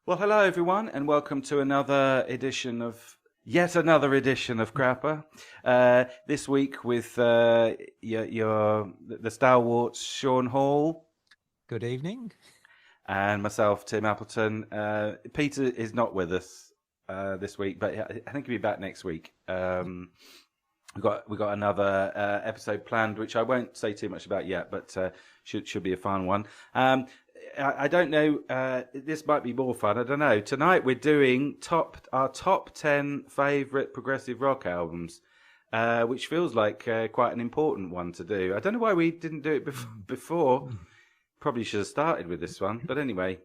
Well, hello everyone, and welcome to yet another edition of Crapper. This week with the stalwarts Sean Hall Good evening. and myself, Tim Appleton. Peter is not with us this week, but I think he'll be back next week. We've got another episode planned, which I won't say too much about yet, but should be a fun one. I don't know. This might be more fun. I don't know. Tonight we're doing our top 10 favourite progressive rock albums, which feels like quite an important one to do. I don't know why we didn't do it before. Probably should have started with this one, but anyway,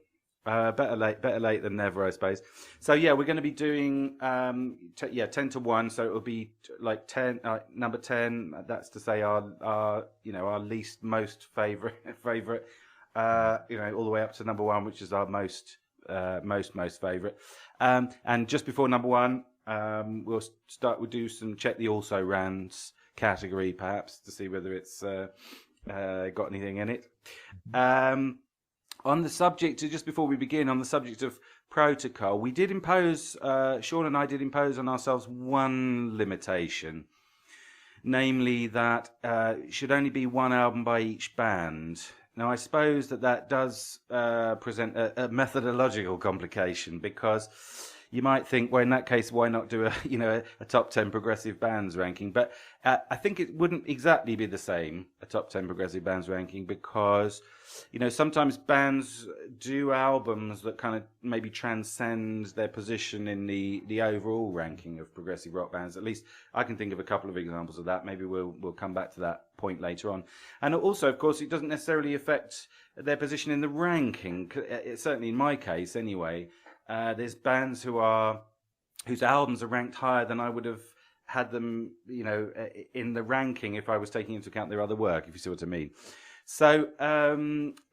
better late than never, I suppose. So yeah, we're going to be doing 10 to 1. So it'll be like 10, number 10. That's to say our least most favourite. All the way up to number 1, which is our most favourite. And just before number 1, we'll do some check the also rans category, perhaps, to see whether it's got anything in it. On the subject, just before we begin, on the subject of protocol, we did impose, Sean and I did impose on ourselves one limitation, namely that it should only be one album by each band. Now, I suppose that does present a methodological complication, because you might think, well, in that case, why not do a top 10 progressive bands ranking? But I think it wouldn't exactly be the same, a top 10 progressive bands ranking, because sometimes bands do albums that kind of maybe transcend their position in the overall ranking of progressive rock bands. At least I can think of a couple of examples of that. Maybe we'll come back to that point later on. And also, of course, it doesn't necessarily affect their position in the ranking. Certainly in my case, anyway. There's bands whose albums are ranked higher than I would have had them, in the ranking if I was taking into account their other work, if you see what I mean. So,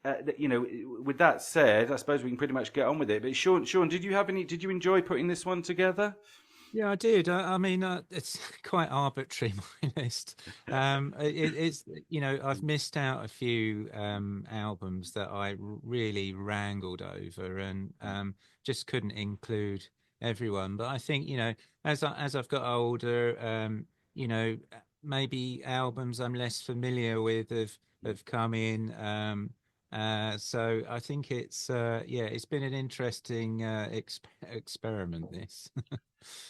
with that said, I suppose we can pretty much get on with it. But Sean, did you enjoy putting this one together? Yeah, I did. I mean, it's quite arbitrary, my list. It's I've missed out a few albums that I really wrangled over, and just couldn't include everyone. But I think as I've got older, maybe albums I'm less familiar with have come in. So I think it's been an interesting experiment, this.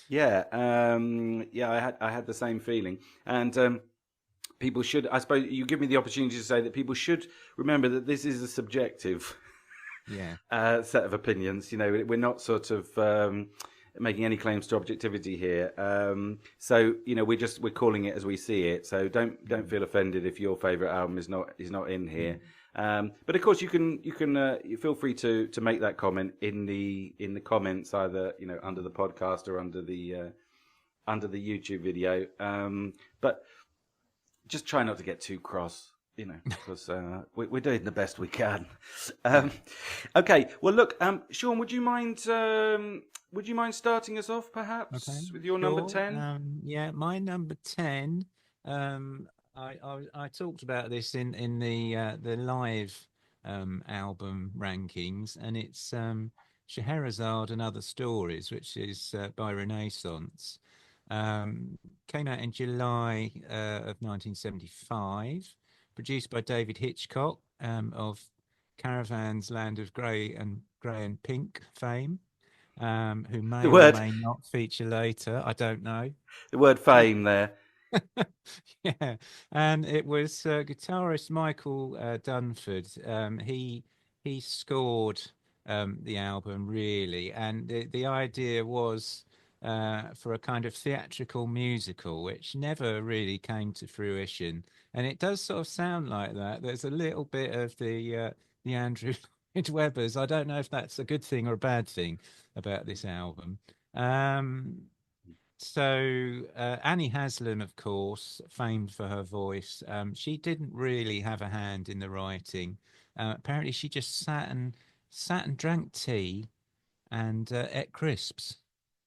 Yeah, I had the same feeling, and people should. I suppose you give me the opportunity to say that people should remember that this is a subjective Yeah. set of opinions. We're not sort of making any claims to objectivity here. So we're calling it as we see it. So don't feel offended if your favourite album is not in here. But of course you can you feel free to make that comment in the comments, either under the podcast or under the YouTube video. But just try not to get too cross, because we're doing the best we can. Okay. Well, look, Sean, would you mind starting us off, perhaps, Okay. with your number Sure. 10? Yeah, my number 10. I talked about this in the live album rankings, and it's Scheherazade and Other Stories, which is by Renaissance. Came out in July of 1975, produced by David Hitchcock of Caravan's Land of Grey and Pink fame, who The may or word may not feature later. I don't know. the word fame there. Yeah, and it was guitarist Michael Dunford. He scored the album, really, and the idea was for a kind of theatrical musical, which never really came to fruition. And it does sort of sound like that. There's a little bit of the Andrew Lloyd Webbers. I don't know if that's a good thing or a bad thing about this album. Um, Annie Haslam, of course, famed for her voice, she didn't really have a hand in the writing. Apparently, she just sat and drank tea and ate crisps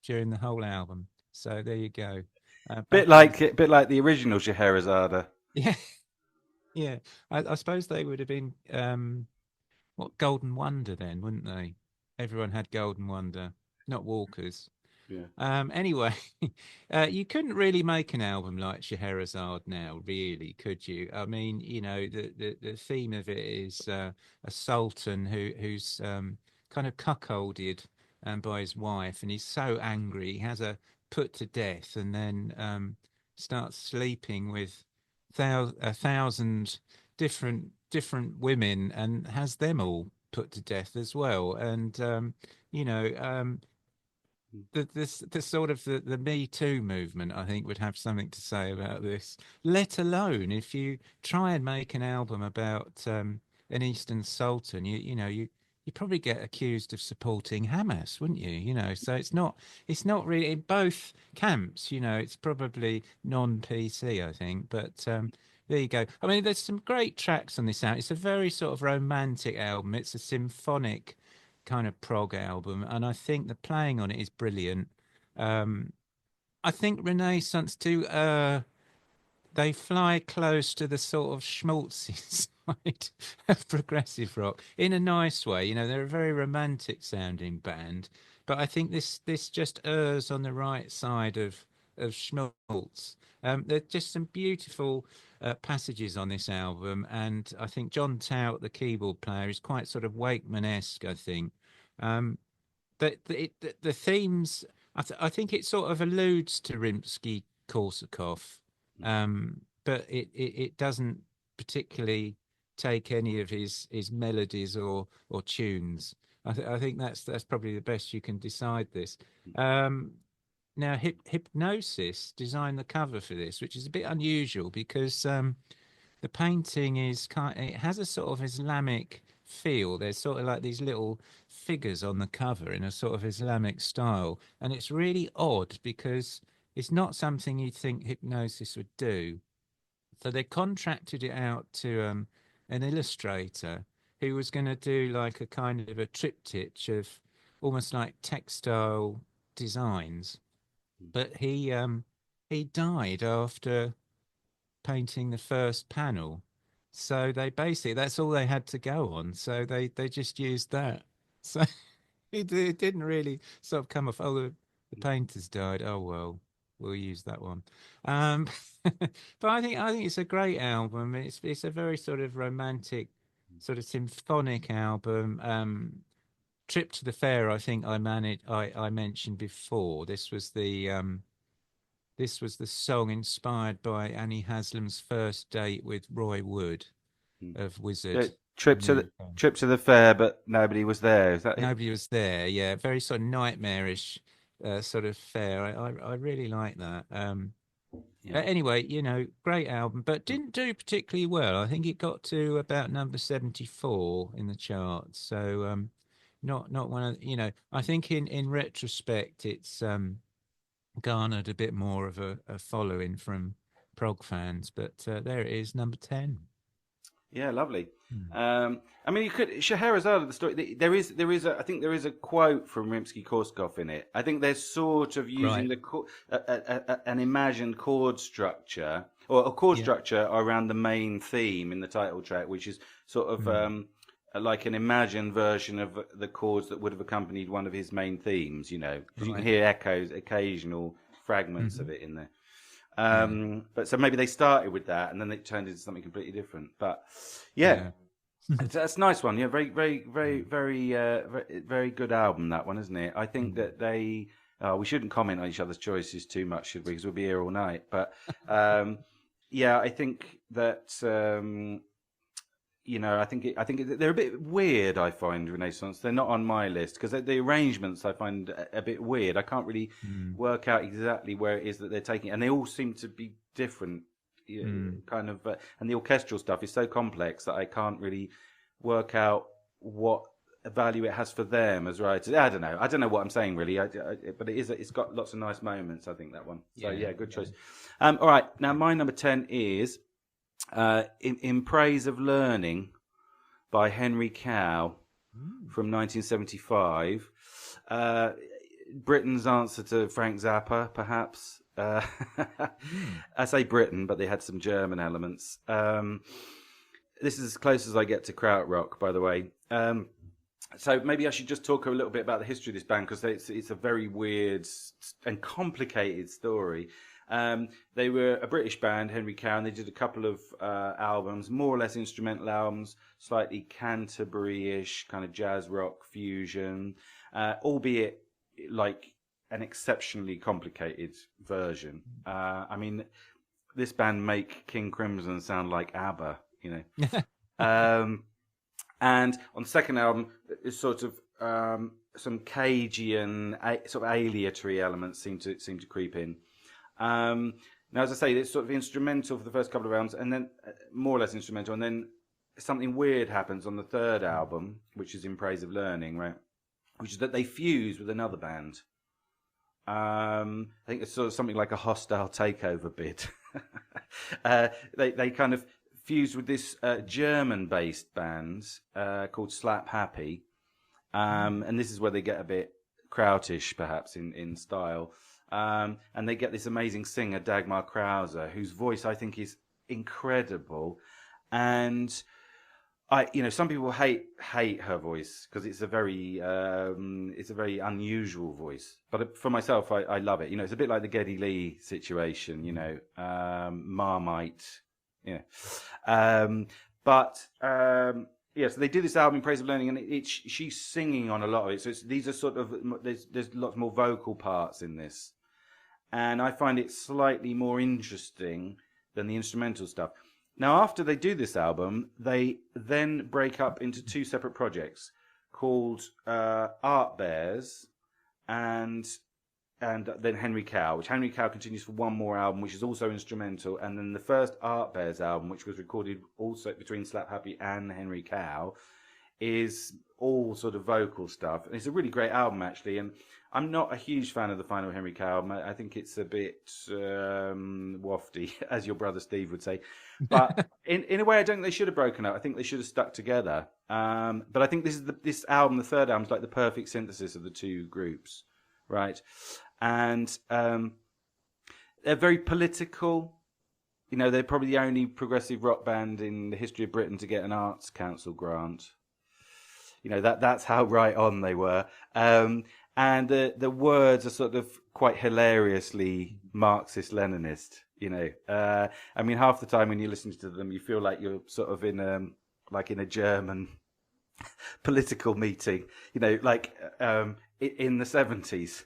during the whole album. So there you go. Bit Back in like the original Scheherazade. yeah, yeah. I suppose they would have been what Golden Wonder then, wouldn't they? Everyone had Golden Wonder, not Walkers. Yeah. Anyway, you couldn't really make an album like Scheherazade now, really, could you? I mean, the theme of it is a sultan who's kind of cuckolded by his wife, and he's so angry, he has her put to death, and then starts sleeping with a thousand different women, and has them all put to death as well. And you know. The sort of the Me Too movement, I think, would have something to say about this. Let alone if you try and make an album about an Eastern Sultan, you probably get accused of supporting Hamas, wouldn't you? So it's not really in both camps. It's probably non-PC, I think. But there you go. I mean, there's some great tracks on this album. It's a very sort of romantic album. It's a symphonic kind of prog album, and I think the playing on it is brilliant. Um, I think Renaissance too. They fly close to the sort of schmaltzy side of progressive rock in a nice way. They're a very romantic sounding band, but I think this just errs on the right side of schmaltz. There's just some beautiful passages on this album, and I think John Tout, the keyboard player, is quite sort of Wakeman-esque, I think. Um, the themes, I think it sort of alludes to Rimsky-Korsakov, but it doesn't particularly take any of his melodies or tunes. I think that's probably the best you can decide this. Now, Hypnosis designed the cover for this, which is a bit unusual because the painting it has a sort of Islamic feel. There's sort of like these little figures on the cover in a sort of Islamic style, and it's really odd because it's not something you'd think Hypnosis would do. So they contracted it out to an illustrator who was going to do like a kind of a triptych of almost like textile designs, but he died after painting the first panel. So that's all they had to go on. So they just used that. So it didn't really sort of come off. Oh, the painters died. Oh well, we'll use that one. Um, but I think it's a great album. It's a very sort of romantic, sort of symphonic album. Trip to the Fair, I think I mentioned before. This was the song inspired by Annie Haslam's first date with Roy Wood of Wizard. Trip to the fair, but nobody was there. Is that it? Nobody was there. Yeah, very sort of nightmarish sort of fair. I really like that. Anyway, great album, but didn't do particularly well. I think it got to about number 74 in the charts. So not one of I think in retrospect it's garnered a bit more of a following from prog fans, but there it is, number 10. Yeah, lovely. I mean, you could Scheherazade of the story. There is I think there is a quote from Rimsky-Korsakov in it. I think they're sort of using an imagined chord structure or a chord structure around the main theme in the title track, which is sort of like an imagined version of the chords that would have accompanied one of his main themes. Because you can hear occasional fragments of it in there. But so maybe they started with that and then it turned into something completely different. But that's a nice one. Yeah, very, very, very, very, very good album, that one, isn't it? I think that we shouldn't comment on each other's choices too much, should we? Because we'll be here all night. But I think that I think they're a bit weird. I find Renaissance. They're not on my list because the arrangements I find a bit weird. I can't really work out exactly where it is that they're taking, and they all seem to be different, kind of. And the orchestral stuff is so complex that I can't really work out what value it has for them as writers. I don't know what I'm saying really. But it's got lots of nice moments. I think that one. So good choice. All right, now my number 10 is. In Praise of Learning by Henry Cow from 1975. Britain's answer to Frank Zappa, perhaps. I say Britain, but they had some German elements. This is as close as I get to krautrock, by the way. So maybe I should just talk a little bit about the history of this band, because it's a very weird and complicated story. They were a British band, Henry Cow, and they did a couple of albums, more or less instrumental albums, slightly Canterbury-ish, kind of jazz rock fusion, albeit like an exceptionally complicated version. I mean, this band make King Crimson sound like ABBA, you know. And on the second album, is sort of some Cajun sort of aleatory elements seem to creep in. Now, as I say, it's sort of instrumental for the first couple of albums, and then more or less instrumental, and then something weird happens on the third album, which is In Praise of Learning, right? Which is that they fuse with another band. I think it's sort of something like a hostile takeover bid. They kind of fused with this German-based band called Slap Happy, and this is where they get a bit Krautish, perhaps in style, and they get this amazing singer Dagmar Krause, whose voice I think is incredible, and some people hate her voice because it's a very unusual voice. But for myself, I love it. You know, it's a bit like the Geddy Lee situation. You know, Marmite. Yeah. So they did this album in Praise of Learning, and she's singing on a lot of it. So these are sort of there's lots more vocal parts in this, and I find it slightly more interesting than the instrumental stuff. Now, after they do this album, they then break up into two separate projects called Art Bears and then Henry Cow, which Henry Cow continues for one more album, which is also instrumental, and then the first Art Bears album, which was recorded also between Slap Happy and Henry Cow, is all sort of vocal stuff. And it's a really great album, actually, and I'm not a huge fan of the final Henry Cow album. I think it's a bit wafty, as your brother Steve would say. But in a way, I don't think they should have broken up. I think they should have stuck together. But I think this album, the third album, is like the perfect synthesis of the two groups, right? And they're very political. You know, they're probably the only progressive rock band in the history of Britain to get an Arts Council grant. You know, that's how right on they were. And the words are sort of quite hilariously Marxist-Leninist, you know. I mean, half the time when you listen to them, you feel like you're sort of in a German political meeting, you know, like in the 70s.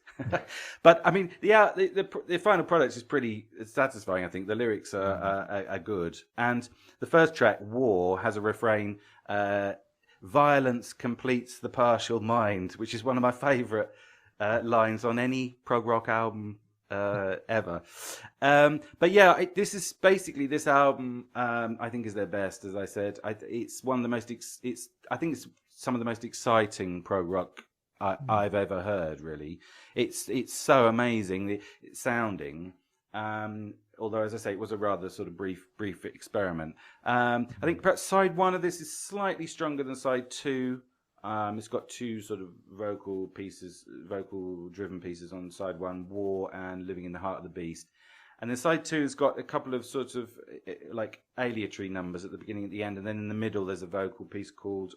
But I mean, the final product is pretty satisfying. I think the lyrics are good, and the first track, War, has a refrain. Violence completes the partial mind, which is one of my favourite lines on any prog rock album ever. But yeah, this album I think is their best. As I said, it's one of the most. I think it's some of the most exciting prog rock I've ever heard. Really, it's so amazing sounding. Although, as I say, it was a rather sort of brief experiment. I think perhaps side one of this is slightly stronger than side two. It's got two sort of vocal-driven pieces on side one, War and Living in the Heart of the Beast. And then side two has got a couple of sort of like aleatory numbers at the beginning and at the end. And then in the middle, there's a vocal piece called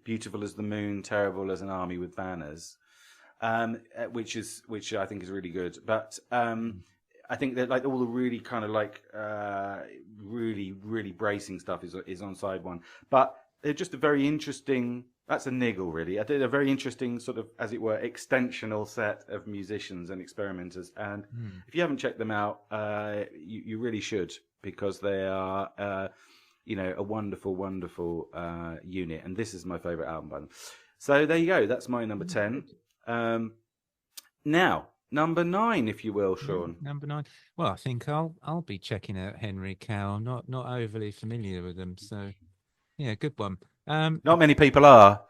Beautiful as the Moon, Terrible as an Army with Banners. Which I think is really good, but I think that like all the really kind of like really bracing stuff is on side one, but they're just a very interesting. That's a niggle, really. I did a very interesting sort of, as it were, extensional set of musicians and experimenters, and if you haven't checked them out, you really should, because they are a wonderful unit, and this is my favourite album by them. So there you go. That's my number 10. Now, number 9, if you will, Shaun. Number 9. Well, I think I'll be checking out Henry Cow. I'm not overly familiar with them, so yeah, good one. Not many people are.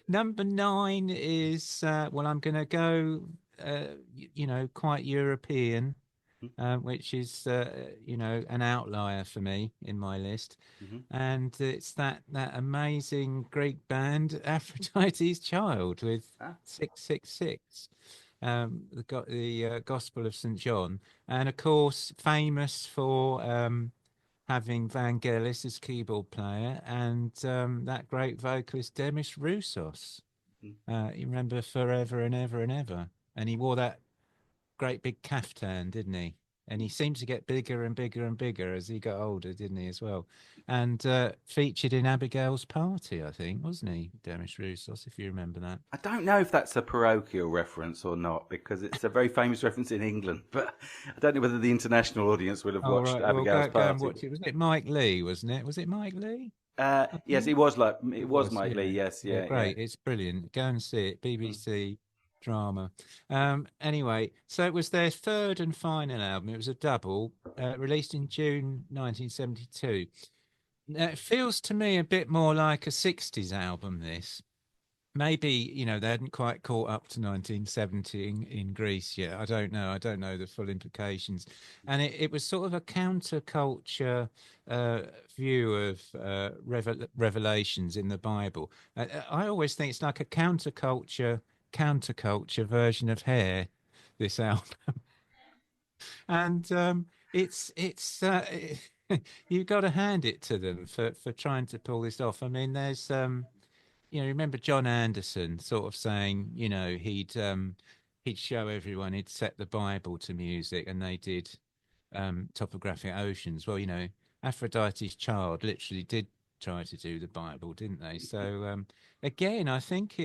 Number 9 is well, I'm going to go, quite European, which is an outlier for me in my list, and it's that amazing Greek band Aphrodite's Child with 666, the Gospel of St. John, and of course famous for having Vangelis as keyboard player and that great vocalist Demis Roussos. You remember Forever and Ever and Ever, and he wore that great big caftan, didn't he? And he seemed to get bigger and bigger and bigger as he got older, didn't he, as well? And featured in Abigail's Party, I think, wasn't he, Demis Roussos, if you remember that? I don't know if that's a parochial reference or not because it's a very famous reference in England, but I don't know whether the international audience would have Oh, watched right. Well, Abigail's go and Party. watch it. Was it Mike Lee, wasn't it? Was it Mike Lee? I Yes, think it it was was. Mike Lee. Yeah. Yes, Yeah, yeah, yeah. great. It's brilliant. Go and see it. Mm. BBC drama. Anyway, so it was their third and final album. It was a double, released in June 1972. Now, it feels to me a bit more like a 60s album, this. Maybe, they hadn't quite caught up to 1970 in Greece yet. I don't know. I don't know the full implications. And it was sort of a counterculture uh, view of revelations in the Bible. I always think it's like a counterculture version of Hair, this album. And you've got to hand it to them for trying to pull this off. I mean, there's remember John Anderson sort of saying, he'd show everyone, he'd set the Bible to music, and they did Topographic Oceans. Well, Aphrodite's Child literally did try to do the Bible, didn't they? So again, I think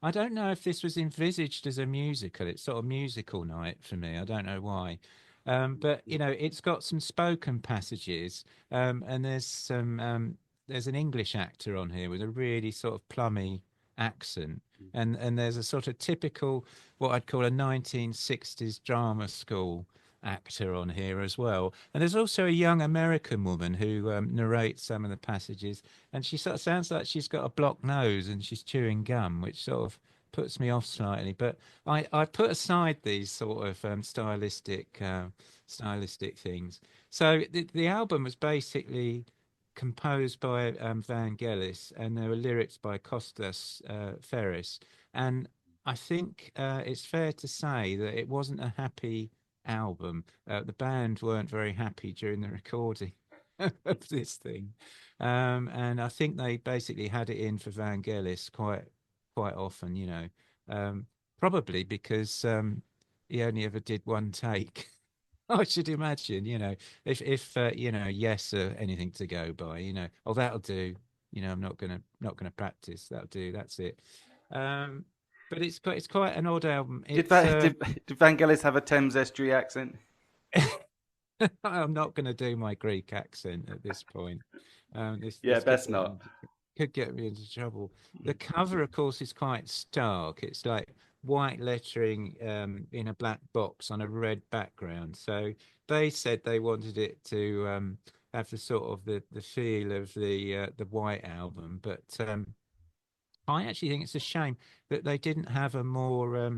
I don't know if this was envisaged as a musical. It's sort of musical night for me. I don't know why. But it's got some spoken passages, and there's an English actor on here with a really sort of plummy accent, and there's a sort of typical what I'd call a 1960s drama school actor on here as well. And there's also a young American woman who narrates some of the passages, and she sort of sounds like she's got a blocked nose and she's chewing gum, which sort of puts me off slightly. But I put aside these sort of stylistic things. So the album was basically composed by Vangelis, and there were lyrics by Kostas Ferris. And I think it's fair to say that it wasn't a happy album. The band weren't very happy during the recording of this thing, and I think they basically had it in for Vangelis quite often. Probably because he only ever did one take. I should imagine, if yes, anything to go by, oh, that'll do. I'm not gonna practice. That'll do. That's it. Um, but it's quite an odd album. Did, It's did Vangelis have a Thames Estuary accent? I'm not going to do my Greek accent at this point. Yeah, This best not. could get me into trouble. The cover, of course, is quite stark. It's like white lettering in a black box on a red background. So they said they wanted it to have the sort of the feel of the White Album, but I actually think it's a shame that they didn't have a more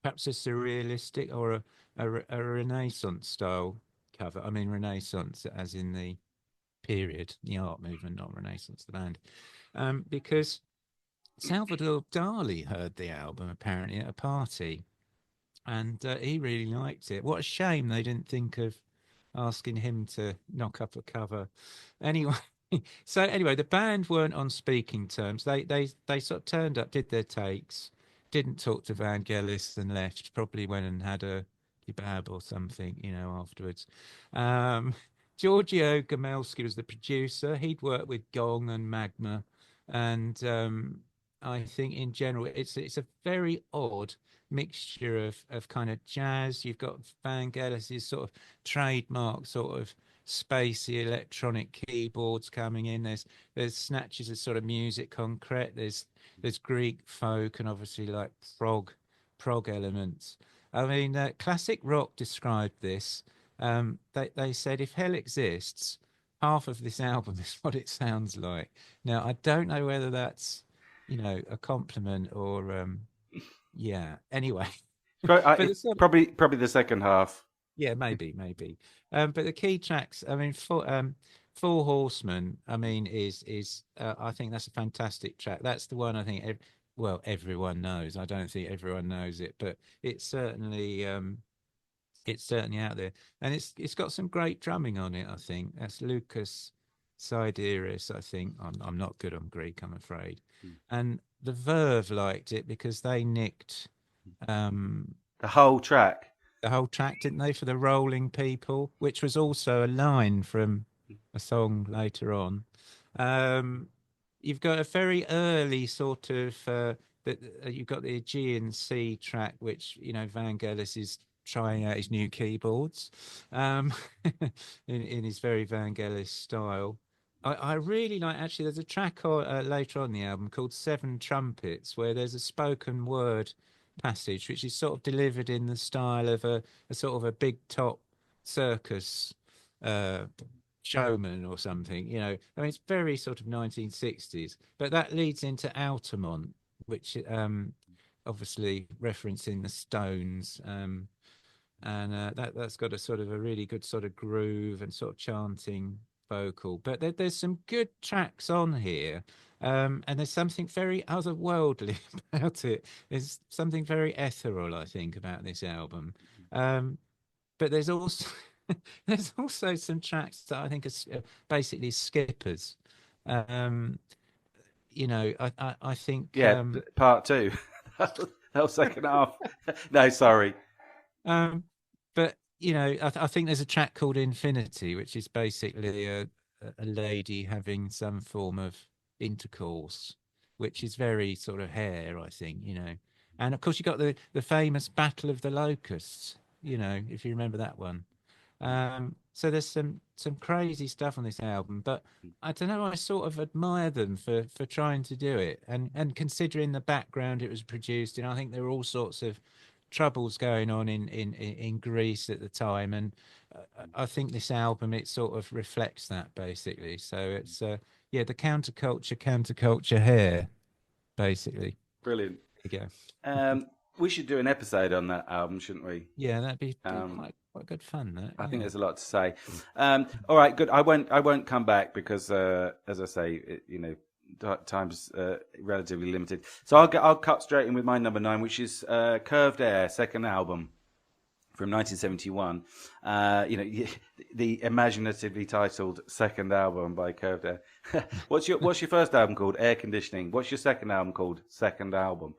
perhaps a surrealistic or a Renaissance style cover. I mean, Renaissance as in the period, the art movement, not Renaissance, the band. Because Salvador Dali heard the album apparently at a party, and he really liked it. What a shame they didn't think of asking him to knock up a cover. Anyway, so anyway, the band weren't on speaking terms. They sort of turned up, did their takes, didn't talk to Vangelis and left. Probably went and had a kebab or something, afterwards. Um, Giorgio Gamelski was the producer. He'd worked with Gong and Magma, and I think in general it's a very odd mixture of kind of jazz. You've got Vangelis's sort of trademark sort of spacey electronic keyboards coming in. There's snatches of sort of music concrete. There's Greek folk and obviously like prog elements. I mean, classic rock described this. They said if hell exists, half of this album is what it sounds like. Now I don't know whether that's a compliment or yeah. Anyway, but It's probably the second half. yeah, maybe. But the key tracks, I mean, Four Horsemen, I mean, is I think that's a fantastic track. That's the one I think, well, everyone knows. I don't think everyone knows it, but it's certainly it's certainly out there, and it's got some great drumming on it. I think that's Lucas Sideris. I think I'm not good on Greek, I'm afraid. And the Verve liked it because they nicked The whole track. the whole track, didn't they, for the Rolling People, which was also a line from a song later on. Um, you've got a very early sort of you've got the Aegean Sea track, which Vangelis is trying out his new keyboards, um, in his very Vangelis style. I really like, actually, there's a track later on the album called Seven Trumpets, where there's a spoken word passage which is sort of delivered in the style of a sort of a big top circus uh, showman or something. I mean, it's very sort of 1960s, but that leads into Altamont, which obviously referencing the Stones. And that's got a sort of a really good sort of groove and sort of chanting vocal. But there's some good tracks on here, and there's something very otherworldly about it. There's something very ethereal, I think, about this album. But there's also there's also some tracks that I think are basically skippers. I think Part two. That was second half. No, sorry. But I think there's a track called Infinity, which is basically a lady having some form of intercourse, which is very sort of hair, I think. And of course you got the famous Battle of the Locusts, if you remember that one. So there's some crazy stuff on this album, but I don't know, I sort of admire them for trying to do it, and considering the background it was produced in. I think there were all sorts of troubles going on in Greece at the time, and I think this album, it sort of reflects that, basically. So it's the counterculture hair, basically. Brilliant. There you go. We should do an episode on that album, shouldn't we? Yeah, that'd be quite good fun. That I think there's a lot to say. All right, good. I won't come back because, as I say, time's relatively limited. So I'll cut straight in with my number 9, which is Curved Air, second album from 1971. The imaginatively titled second album by Curved Air. What's your first album called? Air Conditioning. What's your second album called? Second album.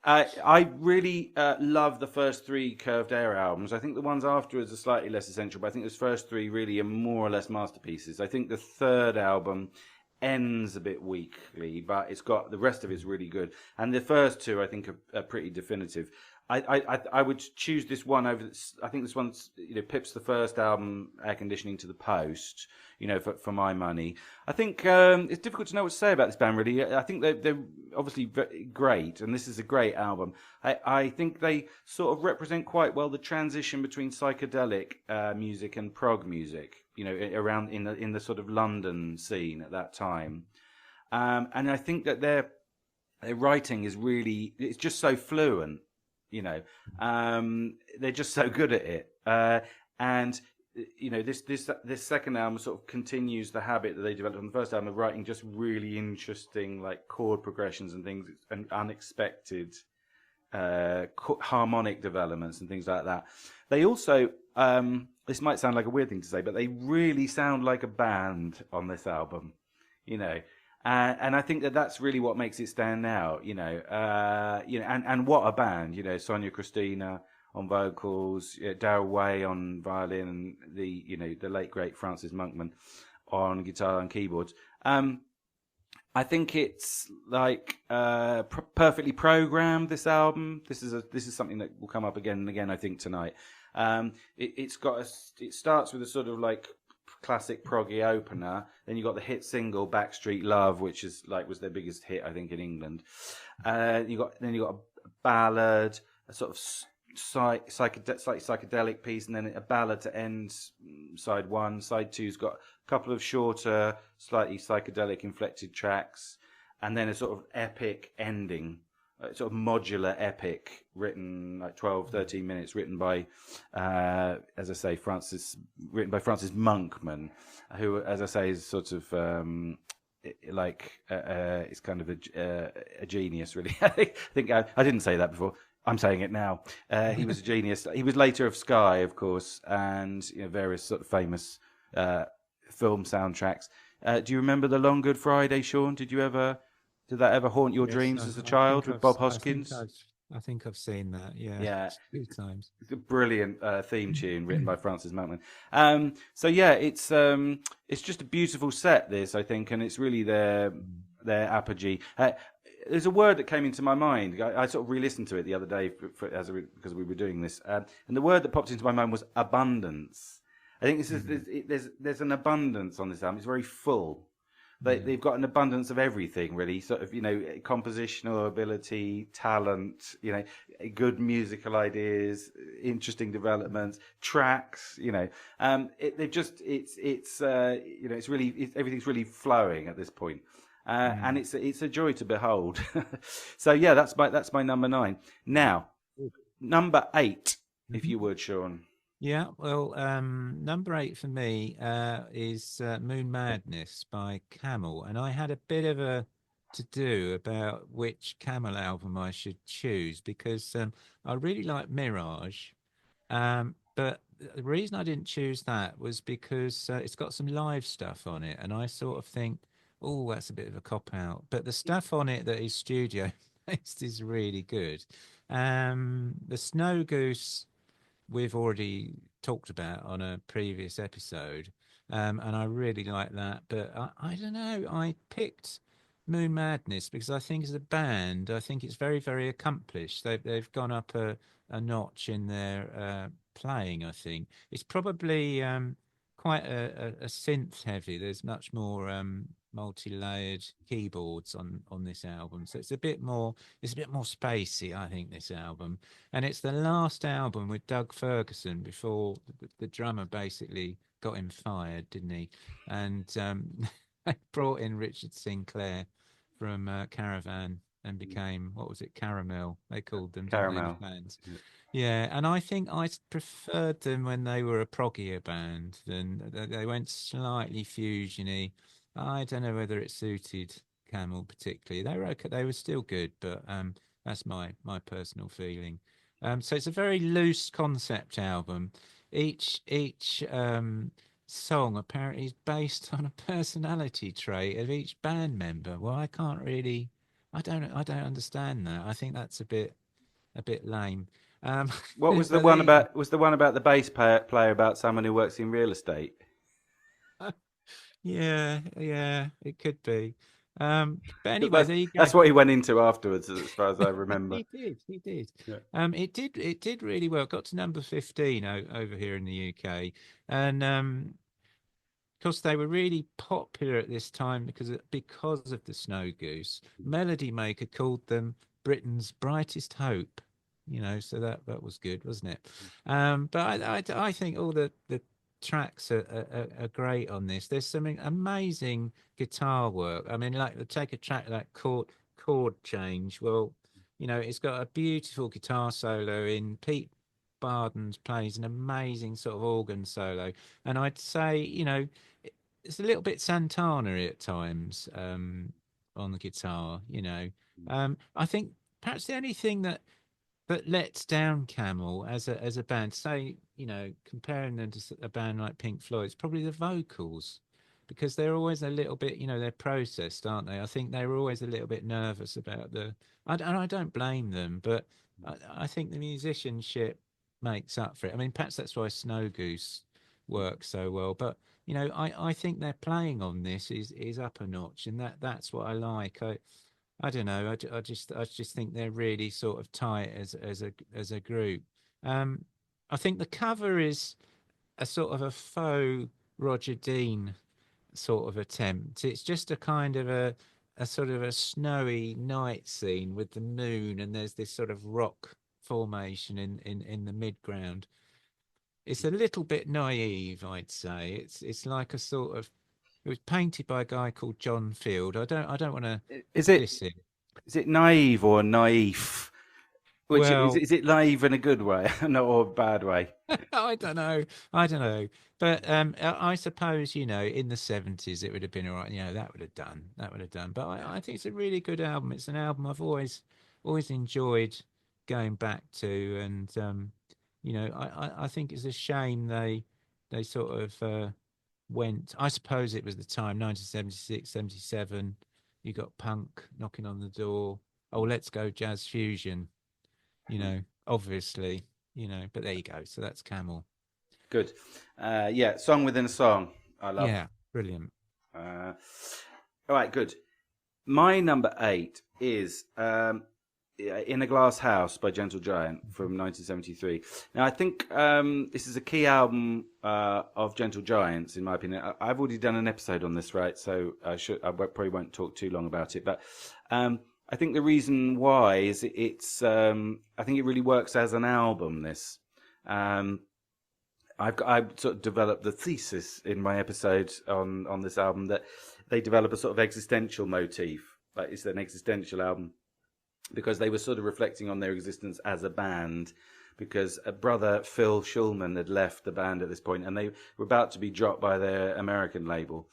I really love the first 3 Curved Air albums. I think the ones afterwards are slightly less essential, but I think those first 3 really are more or less masterpieces. I think the third album ends a bit weakly, but it's got the rest of it's really good. And the first 2, I think, are pretty definitive. I would choose this one over. I think this one's pips the first album, Air Conditioning, to the post. For my money. I think it's difficult to know what to say about this band, really. I think they're obviously great, and this is a great album. I think they sort of represent quite well the transition between psychedelic music and prog music, around in the sort of London scene at that time. And I think that their writing is really, it's just so fluent, they're just so good at it. And this second album sort of continues the habit that they developed on the first album of writing just really interesting, like, chord progressions and things, and unexpected harmonic developments and things like that. They also, this might sound like a weird thing to say, but they really sound like a band on this album, and I think that that's really what makes it stand out, and what a band, Sonia Christina on vocals, Darryl Way on violin, and the late great Francis Monkman on guitar and keyboards. I think it's like perfectly programmed. This album. This is something that will come up again and again, I think, tonight. It starts with a sort of like classic proggy opener. Then you got the hit single Backstreet Love, which was their biggest hit, I think, in England. You got a ballad, a sort of slightly psychedelic piece, and then a ballad to end side 1. Side 2's got a couple of shorter, slightly psychedelic inflected tracks, and then a sort of epic ending, sort of modular epic, written like 12, 13 minutes, written by, as I say, Francis Monkman, who, as I say, is sort of it's kind of a genius, really. I think I didn't say that before. I'm saying it now. He was a genius. He was later of Sky, of course, and various sort of famous uh, film soundtracks. Do you remember the Long Good Friday, Sean? Did that ever haunt your Yes, dreams as a child with Bob Hoskins? I think I've seen that. Yeah, Yeah, two times. it's a brilliant theme tune written by Francis Meltman. So yeah, it's just a beautiful set. This, I think, and it's really their apogee. There's a word that came into my mind. I sort of re-listened to it the other day because we were doing this, and the word that popped into my mind was abundance. I think this is there's an abundance on this album. It's very full. They've got an abundance of everything, really. Sort of, compositional ability, talent, good musical ideas, interesting developments, tracks. Everything's really flowing at this point. And it's a joy to behold. So yeah, that's my number 9. Now, number 8, if you would, Sean. Yeah, well, number 8 for me is Moon Madness by Camel, and I had a bit of a to do about which Camel album I should choose because I really like Mirage, but the reason I didn't choose that was because it's got some live stuff on it, and I sort of think, oh, that's a bit of a cop out. But the stuff on it that is studio based is really good. The Snow Goose we've already talked about on a previous episode, and I really like that. But I don't know. I picked Moon Madness because I think as a band, I think it's very, very accomplished. They've gone up a notch in their playing. I think it's probably quite a synth heavy. There's much more multi-layered keyboards on this album, so it's a bit more spacey. I think this album, and it's the last album with Doug Ferguson before the drummer basically got him fired, didn't he? And they brought in Richard Sinclair from Caravan and became, what was it, Caramel? They called them, didn't they, the Caramel. fans? Yeah, and I think I preferred them when they were a proggier band. Than they went slightly fusiony. I don't know whether it suited Camel particularly. They were okay, they were still good, but that's my personal feeling. So it's a very loose concept album. Each song apparently is based on a personality trait of each band member. Well, I can't really, I don't understand that. I think that's a bit lame. Um, What was the but one there you go. about? Was the one about the bass player about someone who works in real estate? Yeah, yeah, it could be. But Because anyway, there you go. that's what he went into afterwards, as far as I remember. He did. Yeah. It did really well. Got to number 15 over here in the UK, and of course they were really popular at this time because of the Snow Goose. Melody Maker called them Britain's brightest hope. So that was good, wasn't it? But I think all the tracks are great on this. There's some amazing guitar work. I mean, like take a track like chord change. Well, it's got a beautiful guitar solo in Pete Bardens plays an amazing sort of organ solo, and I'd say it's a little bit Santana at times on the guitar. I think perhaps the only thing that lets down Camel as a band, say, comparing them to a band like Pink Floyd, it's probably the vocals, because they're always a little bit, they're processed, aren't they? I think they were always a little bit nervous about and I don't blame them, but I think the musicianship makes up for it. I mean, perhaps that's why Snow Goose works so well, but I think their playing on this is up a notch, and that's what I like. I don't know. I just think they're really sort of tight as a group. Um, I think the cover is a sort of a faux Roger Dean sort of attempt. It's just a kind of a sort of a snowy night scene with the moon, and there's this sort of rock formation in the midground. It's a little bit naive, I'd say. It's like a sort of, it was painted by a guy called John Field. I don't want to Is it diss him. is it naive or naif? Which Well, is it naive in a good way, no, or a bad way? I don't know. I don't know. But I suppose, in the 70s it would have been all right. That would have done. That would have done. But I think it's a really good album. It's an album I've always enjoyed going back to, and I think it's a shame they sort of went. I suppose it was the time 1976, 77. You got punk knocking on the door. Oh, let's go jazz fusion. Obviously, but there you go. So that's Camel. Good. Yeah, song within a song. I love. Yeah, brilliant. All right, good. My number 8 is In a Glass House by Gentle Giant from 1973. Now, I think this is a key album of Gentle Giant's, in my opinion. I've already done an episode on this, right? So I probably won't talk too long about it. But I think the reason why is I think it really works as an album, this. I've sort of developed the thesis in my episode on this album that they develop a sort of existential motif. Like it's an existential album because they were sort of reflecting on their existence as a band, because a brother, Phil Shulman, had left the band at this point and they were about to be dropped by their American label.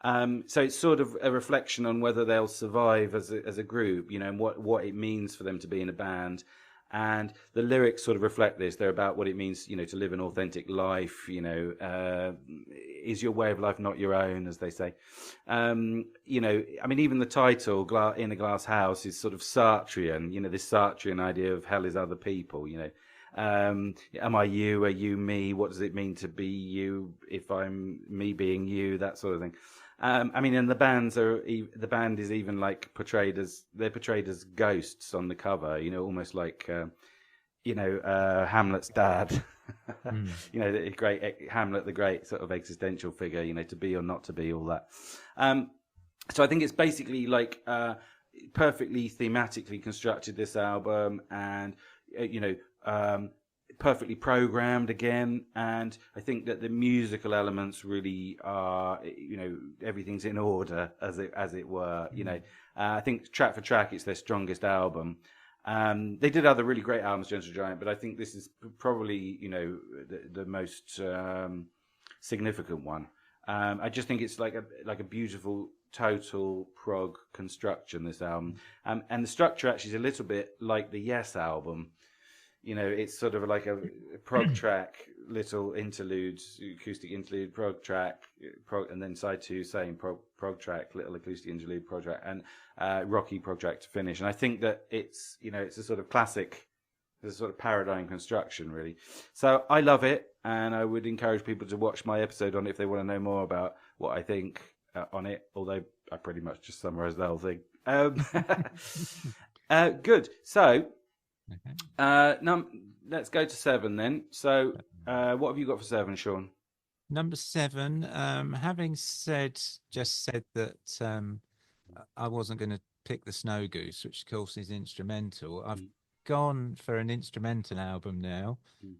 So it's sort of a reflection on whether they'll survive as a group, and what it means for them to be in a band. And the lyrics sort of reflect this. They're about what it means, to live an authentic life. Is your way of life not your own, as they say. I mean, even the title, In a Glass House, is sort of Sartrean. This Sartrean idea of hell is other people. Am I you? Are you me? What does it mean to be you if I'm me being you? That sort of thing. I mean, and the band is even like portrayed as ghosts on the cover. Almost like Hamlet's dad. The great Hamlet, the great sort of existential figure. To be or not to be, all that. So I think it's basically like perfectly thematically constructed, this album, and perfectly programmed again. And I think that the musical elements really are, everything's in order, as it were. I think track for track it's their strongest album. They did other really great albums, Gentle Giant, but I think this is probably the most significant one. I just think it's like a beautiful total prog construction, this album. And the structure actually is a little bit like the Yes album. It's sort of like a prog track, little interludes, acoustic interlude, prog track, and then side 2, same prog track, little acoustic interlude, prog track, and rocky prog track to finish. And I think that it's a sort of classic, it's a sort of paradigm construction, really. So I love it, and I would encourage people to watch my episode on it if they want to know more about what I think on it, although I pretty much just summarised the whole thing. Good. So... let's go to 7 then. So, what have you got for 7, Shaun? Number 7. Having just said that I wasn't going to pick the Snow Goose, which of course is instrumental. I've gone for an instrumental album now,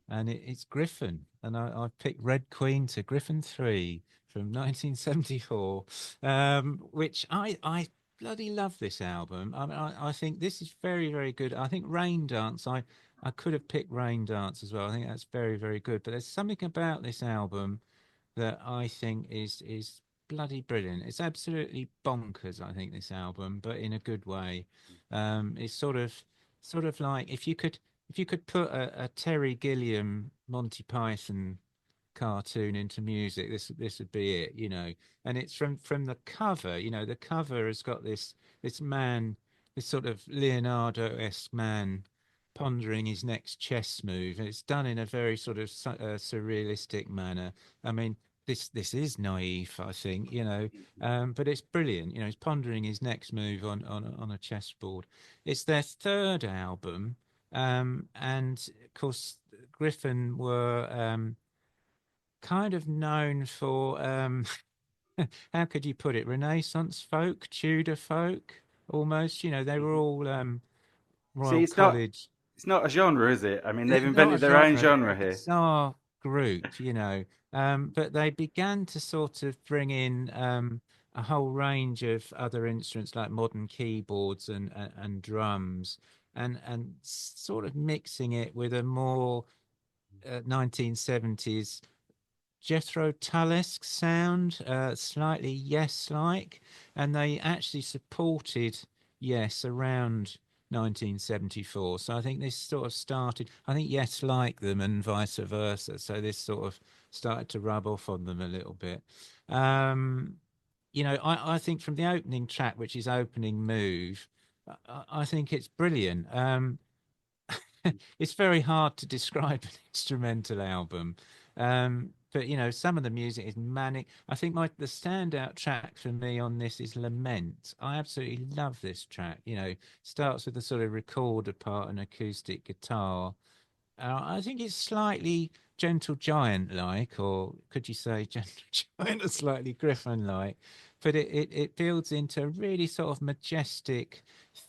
and it's Griffin, and I've picked Red Queen to Griffin 3 from 1974, which I bloody love this album. I think this is very, very good. I think Rain Dance, I could have picked Rain Dance as well. I think that's very, very good. But there's something about this album that I think is bloody brilliant. It's absolutely bonkers, I think, this album, but in a good way. It's sort of like if you could put a Terry Gilliam Monty Python cartoon into music, this would be it. And it's from the cover. The cover has got this man, this sort of Leonardo-esque man pondering his next chess move, and it's done in a very sort of surrealistic manner. I mean, this is naive, I think, but it's brilliant. He's pondering his next move on a chessboard. It's their third album, and of course Griffin were kind of known for how could you put it, Renaissance folk, Tudor folk, almost. They were all Royal College. It's not a genre, is it? I mean, they've It's invented their own genre here. Bizarre group, but they began to sort of bring in a whole range of other instruments like modern keyboards and drums, and sort of mixing it with a more 1970s Jethro Tull-esque sound, slightly Yes-like, and they actually supported Yes around 1974. So I think this sort of started, I think Yes like them and vice versa. So this sort of started to rub off on them a little bit. Um, I think from the opening track, which is Opening Move, I think it's brilliant. It's very hard to describe an instrumental album. But some of the music is manic. I think the standout track for me on this is Lament. I absolutely love this track. Starts with a sort of recorder part and acoustic guitar. I think it's slightly Gentle Giant like, or could you say Gentle Giant or slightly Griffin like? But it builds into a really sort of majestic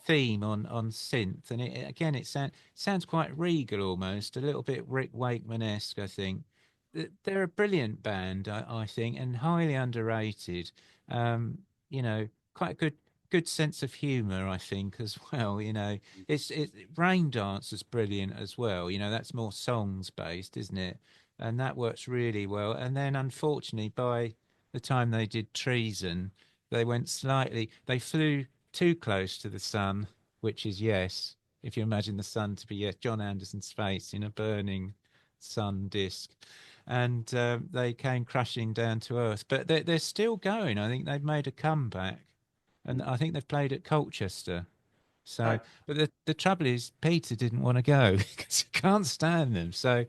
theme on synth, and again it sounds quite regal almost, a little bit Rick Wakeman-esque. I think they're a brilliant band, I think, and highly underrated. Quite a good sense of humor, I think, as well. It's Rain Dance is brilliant as well. That's more songs based, isn't it? And that works really well. And then unfortunately, by the time they did Treason, they flew too close to the sun, which is Yes. If you imagine the sun to be Yes, John Anderson's face in a burning sun disk. And they came crashing down to earth. But they're still going. I think they've made a comeback, and I think they've played at Colchester. So, Oh, but the trouble is, Peter didn't want to go because he can't stand them. So,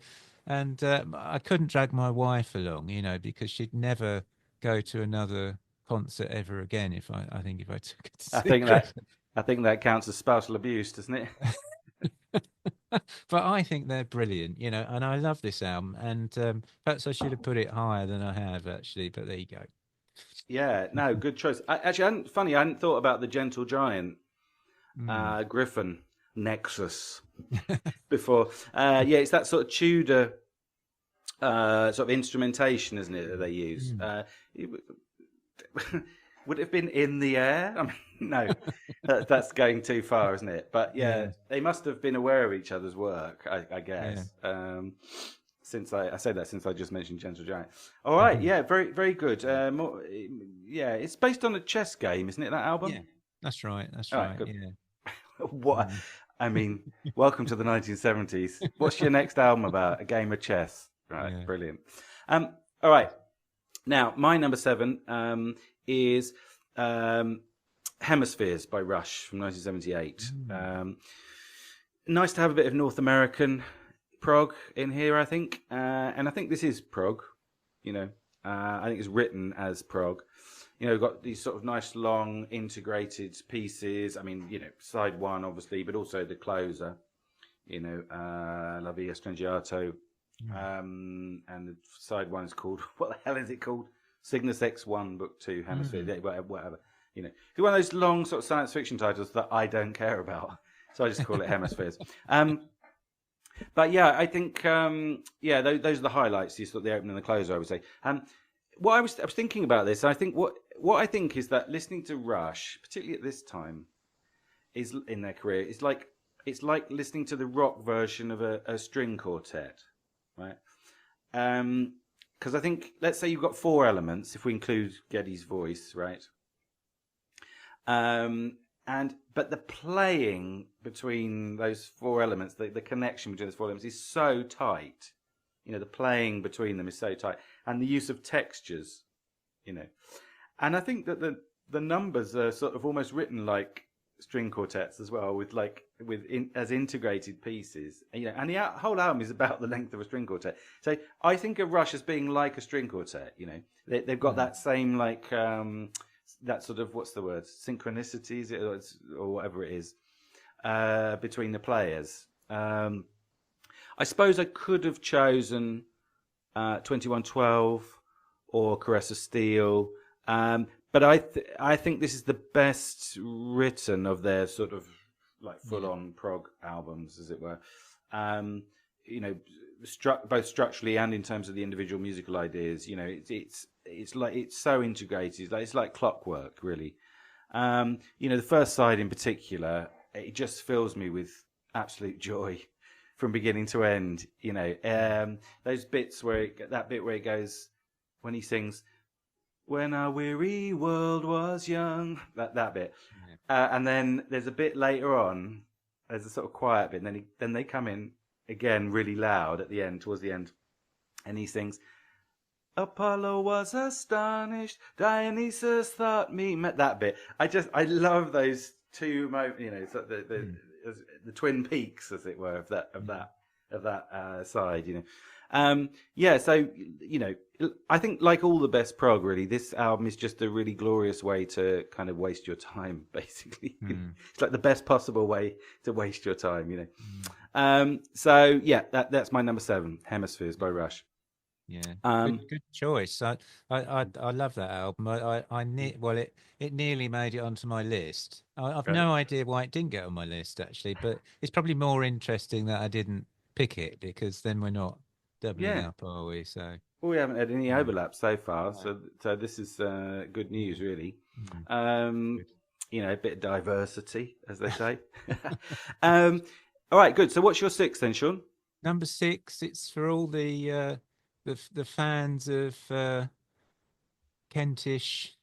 and I couldn't drag my wife along, because she'd never go to another concert ever again. I think if I took her to I see think that Griffin. I think that counts as spousal abuse, doesn't it? But I think they're brilliant, and I love this album. And perhaps I should have put it higher than I have actually. But there you go. Yeah, no, good choice. I hadn't thought about the Gentle Giant Mm. Griffin Nexus before. Yeah, it's that sort of Tudor sort of instrumentation, isn't it, that they use? Mm. Would it have been In the Air? I mean, no, that's going too far, isn't it? But yeah, Yeah, they must have been aware of each other's work, I yeah. guess. Since I say that since I just mentioned Gentle Giant. All right, yeah, very very good. Yeah, it's based on a chess game, isn't it? That album. Yeah, that's right. That's All right, right. good. Yeah. What? Mm. I mean, welcome to the 1970s. What's your next album about? A game of chess. Right, Yeah. brilliant. All right. Now, my number 7 is Hemispheres by Rush from 1978. Mm. Nice to have a bit of North American prog in here, I think. And I think this is prog, I think it's written as prog. We've got these sort of nice, long, integrated pieces. I mean, side one, obviously, but also the closer, La Via Strangiato. And the side one is called, what the hell is it called? Cygnus X1, Book 2, Hemisphere, whatever. It's one of those long sort of science fiction titles that I don't care about. So I just call it Hemispheres. But yeah, I think, those are the highlights, the opening and the closer, I would say. What I was thinking about this, I think what I think is that listening to Rush, particularly at this time, is in their career, it's like listening to the rock version of a string quartet, right? Because I think, let's say you've got 4 elements, if we include Geddy's voice, right? But the playing between those 4 elements, the connection between those 4 elements is so tight. The playing between them is so tight, and the use of textures, and I think that the numbers are sort of almost written like string quartets as well, as integrated pieces, and the whole album is about the length of a string quartet. So I think of Rush as being like a string quartet. They've got that same that sort of, what's the word, synchronicities or whatever it is between the players. I suppose I could have chosen 2112 or Caress of Steel, but I think this is the best written of their sort of like full-on prog albums, as it were. Both structurally and in terms of the individual musical ideas. It's so integrated. It's like clockwork, really. The first side in particular, it just fills me with absolute joy from beginning to end. Those bits that bit where it goes when he sings "When Our Weary World Was Young," that bit, and then there's a bit later on there's a sort of quiet bit, and then they come in again really loud at the end, towards the end, and he sings, Apollo was astonished, Dionysus thought me met that bit. I love those two moments, you know, the twin peaks, as it were, of that side, you know. Yeah, so, you know, I think like all the best prog, really, this album is just a really glorious way to kind of waste your time, basically. It's like the best possible way to waste your time, you know. So yeah, that's my number 7, Hemispheres by Rush. Yeah, good choice. I love that album. It nearly made it onto my list. I've no idea why it didn't get on my list actually, but it's probably more interesting that I didn't pick it, because then we're not doubling up, are we? So well, we haven't had any overlap so far, so this is good news, really. You know, a bit of diversity, as they say. All right, good. So what's your 6 then, Sean? Number 6. It's for all the fans of Kentish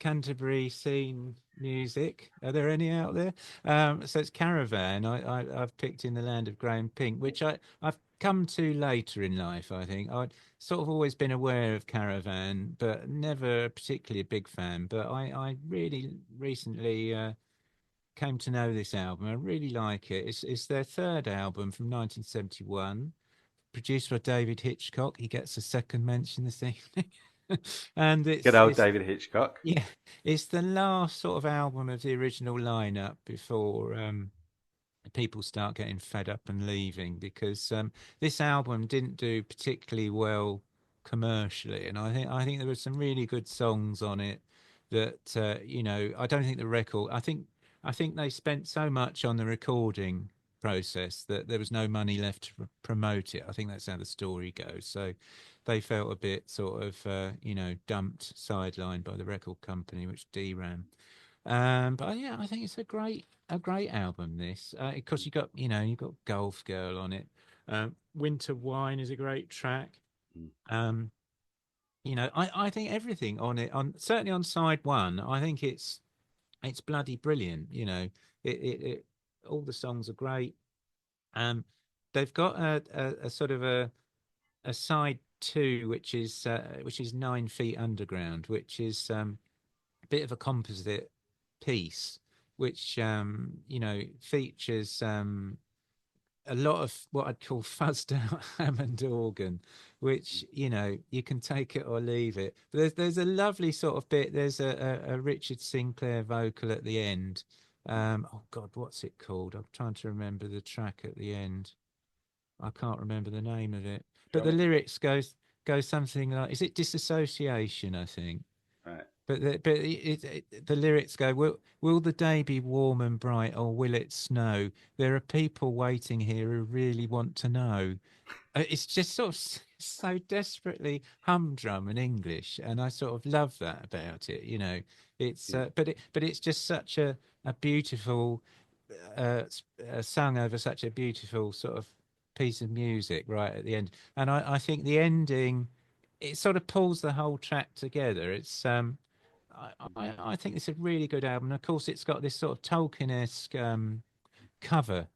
Canterbury scene music. Are there any out there? So it's Caravan. I've picked In the Land of Grey and Pink, which I've come to later in life. I think I'd sort of always been aware of Caravan, but never particularly a big fan. But I really recently came to know this album. I really like it. It's their third album from 1971, produced by David Hitchcock. He gets a second mention this evening. And Good old David Hitchcock. Yeah, it's the last sort of album of the original lineup before people start getting fed up and leaving, because this album didn't do particularly well commercially, and I think there were some really good songs on it that you know, I don't think the record. I think they spent so much on the recording process that there was no money left to promote it. I think that's how the story goes. So they felt a bit sort of you know, dumped, sidelined by the record company, which DRAM. But yeah, I think it's a great album. This, of course, you got Golf Girl on it. Winter Wine is a great track. You know, I think everything on it, certainly on side 1, I think it's bloody brilliant. You know, it all the songs are great. They've got a sort of a side 2, which is 9 Feet Underground, which is a bit of a composite piece, which you know, features a lot of what I'd call fuzzed out Hammond organ, which, you know, you can take it or leave it. But there's a lovely sort of bit. There's a Richard Sinclair vocal at the end. Oh God, what's it called? I'm trying to remember the track at the end. I can't remember the name of it. But the lyrics go something like, is it Disassociation, I think? Right. But the lyrics go, will the day be warm and bright, or will it snow? There are people waiting here who really want to know. It's just sort of so desperately humdrum and English, and I sort of love that about it. You know, it's but it's just such a beautiful sung over such a beautiful sort of piece of music right at the end. And I think the ending, it sort of pulls the whole track together. It's I think it's a really good album. And of course, it's got this sort of Tolkien-esque cover.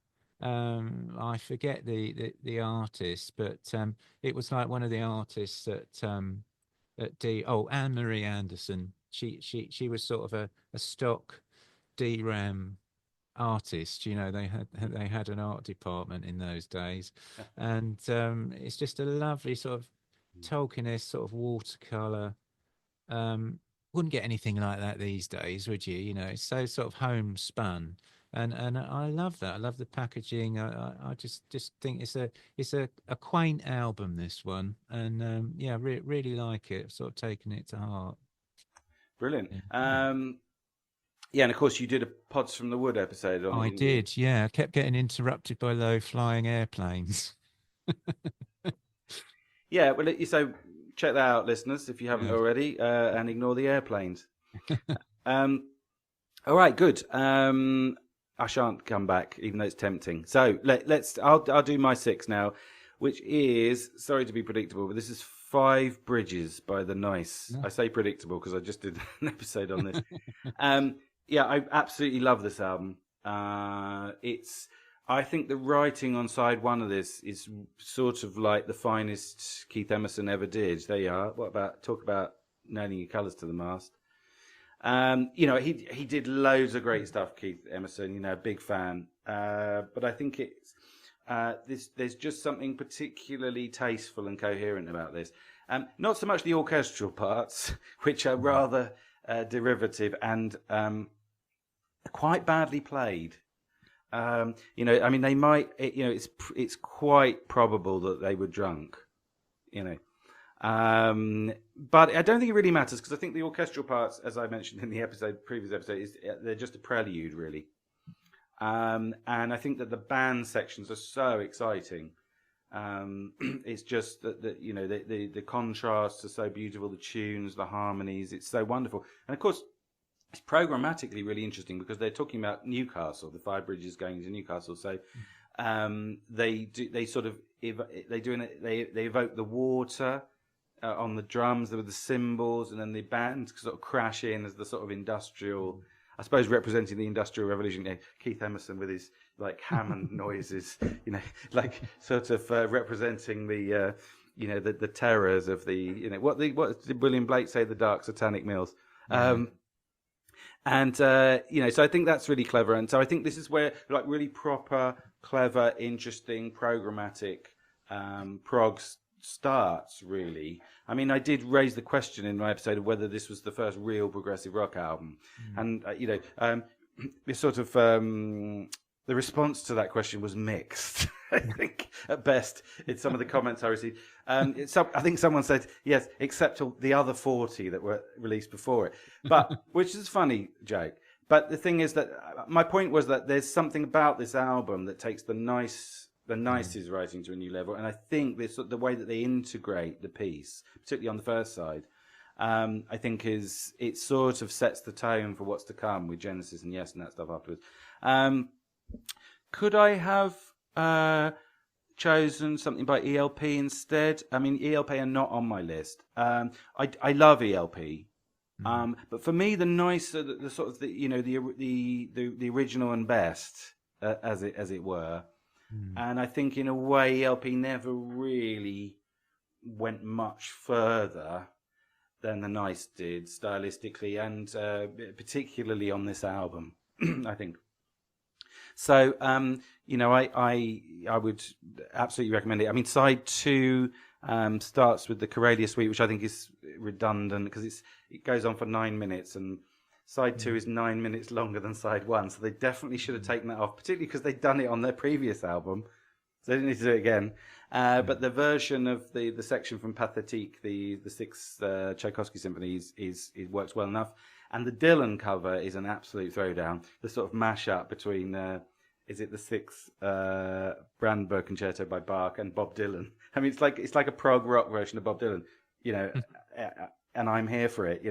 I forget the artist, but it was like one of the artists at Anne Marie Anderson. She was sort of a stock DRAM artist. You know, they had an art department in those days, and it's just a lovely sort of Tolkien-esque sort of watercolor. Wouldn't get anything like that these days, would you? You know, it's so sort of homespun, and I love that. I love the packaging. I just think it's a quaint album, this one, and yeah, really like it. I've sort of taken it to heart. Brilliant. Yeah, and of course you did a Pods from the Wood episode on it. I did, yeah. I kept getting interrupted by low-flying airplanes. Yeah, well, so check that out, listeners, if you haven't already, and ignore the airplanes. All right, good. I shan't come back, even though it's tempting. So I'll do my 6 now, which is, sorry to be predictable, but this is Five Bridges by The Nice. I say predictable because I just did an episode on this. Yeah, I absolutely love this album. It's I think the writing on side one of this is sort of like the finest Keith Emerson ever did. There you are. What about talk about nailing your colours to the mast? He did loads of great stuff, Keith Emerson. Big fan. But I think it's there's just something particularly tasteful and coherent about this. Not so much the orchestral parts, which are rather derivative and quite badly played. I mean, they might. It's quite probable that they were drunk. You know, but I don't think it really matters because I think the orchestral parts, as I mentioned in the previous episode, they're just a prelude, really. And I think that the band sections are so exciting. It's just that the contrasts are so beautiful, the tunes, the harmonies, it's so wonderful, and of course it's programmatically really interesting because they're talking about Newcastle, the Five Bridges going to Newcastle. So they sort of they evoke the water on the drums with the cymbals, and then the band sort of crash in as the sort of industrial, I suppose, representing the Industrial Revolution. Keith Emerson with his like Hammond noises, like sort of representing the the terrors of the what did William Blake say, the dark satanic mills. And so I think that's really clever, and so I think this is where like really proper, clever, interesting, programmatic prog starts. Really, I mean, I did raise the question in my episode of whether this was the first real progressive rock album, and this sort of the response to that question was mixed. I think at best in some of the comments I received. I think someone said yes, except the other 40 that were released before it. But which is funny, Jake. But the thing is that my point was that there's something about this album that takes the nicest writing to a new level, and I think the way that they integrate the piece, particularly on the first side, I think it sort of sets the tone for what's to come with Genesis and Yes and that stuff afterwards. Could I have chosen something by ELP instead? I mean, ELP are not on my list. I love ELP, but for me, the nicer, the sort of the original and best, as it were. And I think in a way, ELP never really went much further than the Nice did stylistically, and particularly on this album, I think. So, I would absolutely recommend it. I mean, side 2 starts with the Corelia Suite, which I think is redundant because it goes on for 9 minutes, and side 2 is 9 minutes longer than side 1. So they definitely should have taken that off, particularly because they'd done it on their previous album. So they didn't need to do it again. But the version of the section from Pathétique, the sixth Tchaikovsky symphony, it works well enough. And the Dylan cover is an absolute throwdown. The sort of mashup between, is it the sixth Brandenburg Concerto by Bach and Bob Dylan? I mean, it's like a prog rock version of Bob Dylan, and I'm here for it,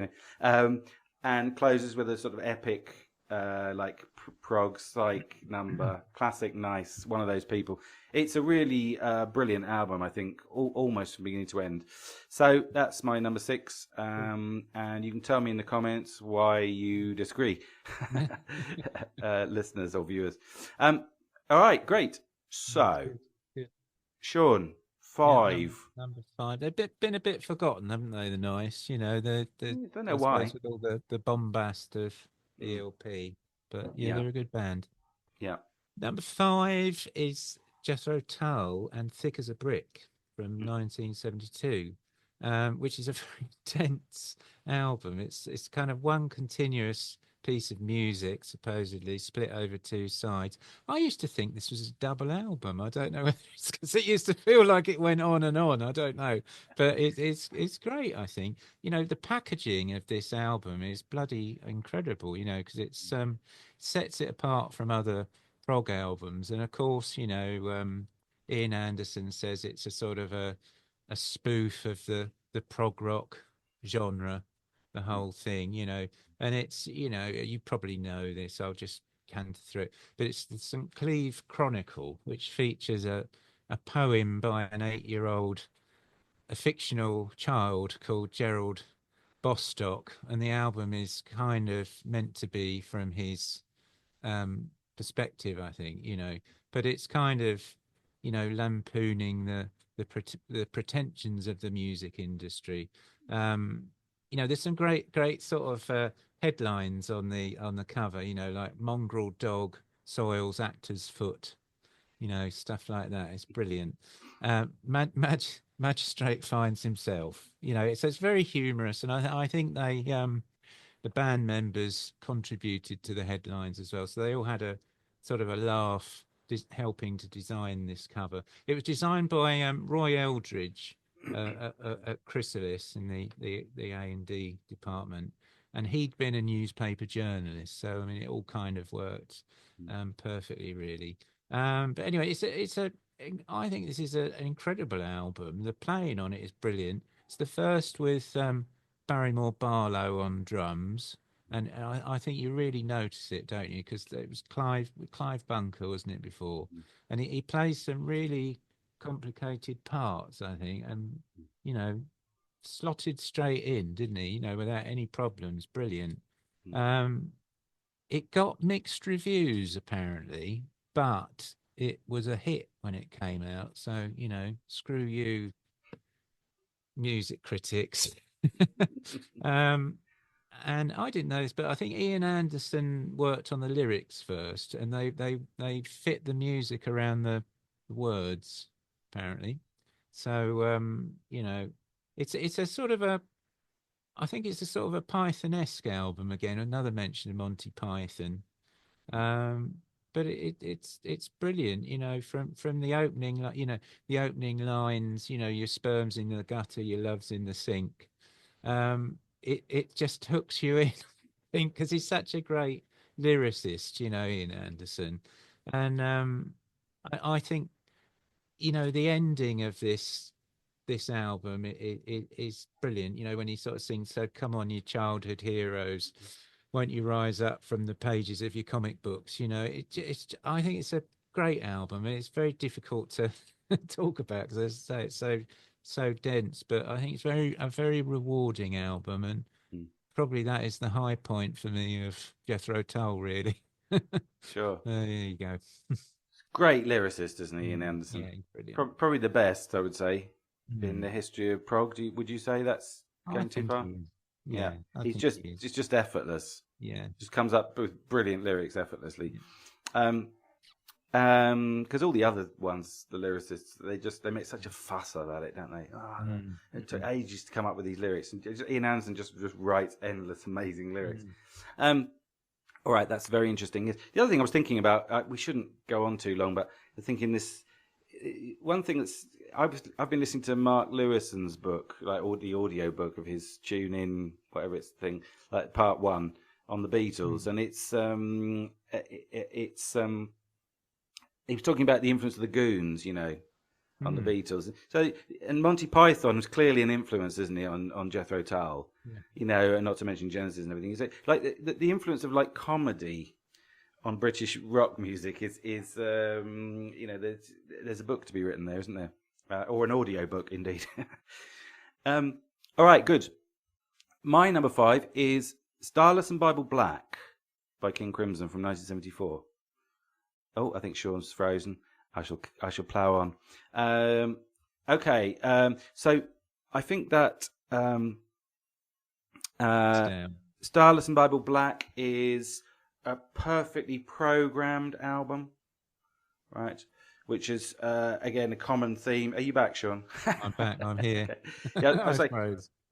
and closes with a sort of epic, like prog psych number, classic, nice, one of those people. It's a really brilliant album, I think, almost from beginning to end. So that's my number 6, and you can tell me in the comments why you disagree, listeners or viewers. All right, great. So, Good. Sean, 5. Number 5. They've been a bit forgotten, haven't they? The Nice, I don't know I why. suppose with all the bombast of ELP, but yeah, they're a good band. Yeah. Number 5 is Jethro Tull and Thick as a Brick from 1972, which is a very dense album. It's kind of one continuous piece of music, supposedly split over 2 sides. I used to think this was a double album. I don't know whether it's because it used to feel like it went on and on. I don't know, but it's great. I think the packaging of this album is bloody incredible. Because it's sets it apart from other prog albums, and of course, Ian Anderson says it's a sort of a spoof of the prog rock genre, the whole thing, and it's you probably know this. I'll just canter through it, but it's the St. Cleeve Chronicle, which features a poem by an 8-year-old, a fictional child called Gerald Bostock, and the album is kind of meant to be from his perspective, I think, but it's kind of, lampooning the pretensions of the music industry. Um, there's some great sort of headlines on the cover, like mongrel dog soils actor's foot, stuff like that. It's brilliant. Magistrate finds himself. It's very humorous, and I think the band members contributed to the headlines as well. So they all had a sort of a laugh helping to design this cover. It was designed by Roy Eldridge at Chrysalis in the A&D department, and he'd been a newspaper journalist. So I mean, it all kind of worked perfectly, really. But anyway, I think this is an incredible album. The playing on it is brilliant. It's the first with Barrymore Barlow on drums, and I think you really notice it, don't you? Because it was Clive Bunker, wasn't it, before? And he plays some really complicated parts, I think, and slotted straight in, didn't he? Without any problems. Brilliant. It got mixed reviews apparently, but it was a hit when it came out. So screw you, music critics. And I didn't know this, but I think Ian Anderson worked on the lyrics first, and they fit the music around the words apparently. So it's a sort of a I think it's a sort of a Python-esque album again, another mention of Monty Python. But it's brilliant, from the opening, like the opening lines, your sperm's in the gutter, your love's in the sink. It just hooks you in, I think, because he's such a great lyricist, Ian Anderson, and I think the ending of this album it is brilliant. When he sort of sings, "So come on, you childhood heroes, won't you rise up from the pages of your comic books?" I think it's a great album, and it's very difficult to talk about because, as I say, it's so dense. But I think it's a very rewarding album, and probably that is the high point for me of Jethro Tull, really. Sure. There you go. Great lyricist, isn't he, Ian Anderson? Yeah, brilliant. Probably the best, I would say, in the history of prog. Would you say that's going too far? Yeah, he's just effortless. Yeah, just comes up with brilliant lyrics effortlessly. Because all the other ones, the lyricists, they make such a fuss about it, don't they? It took ages to come up with these lyrics, and Ian Anderson just writes endless, amazing lyrics. All right, that's very interesting. The other thing I was thinking about, we shouldn't go on too long, but I'm thinking this one thing I've been listening to Mark Lewison's book, like the audio book of his Tune In, whatever it's thing, like part 1 on the Beatles, and he was talking about the influence of the Goons, on the Beatles. So, and Monty Python was clearly an influence, isn't he, on Jethro Tull? And not to mention Genesis and everything. So, like the influence of like comedy on British rock music is there's a book to be written there, isn't there? Or an audio book, indeed. All right, good. My number 5 is Starless and Bible Black by King Crimson from 1974. Oh, I think Sean's frozen. I shall plough on. Okay, so I think that Starless and Bible Black is a perfectly programmed album, right? Which is again a common theme. Are you back, Sean? I'm back. I'm here. Okay. Yeah, I was like,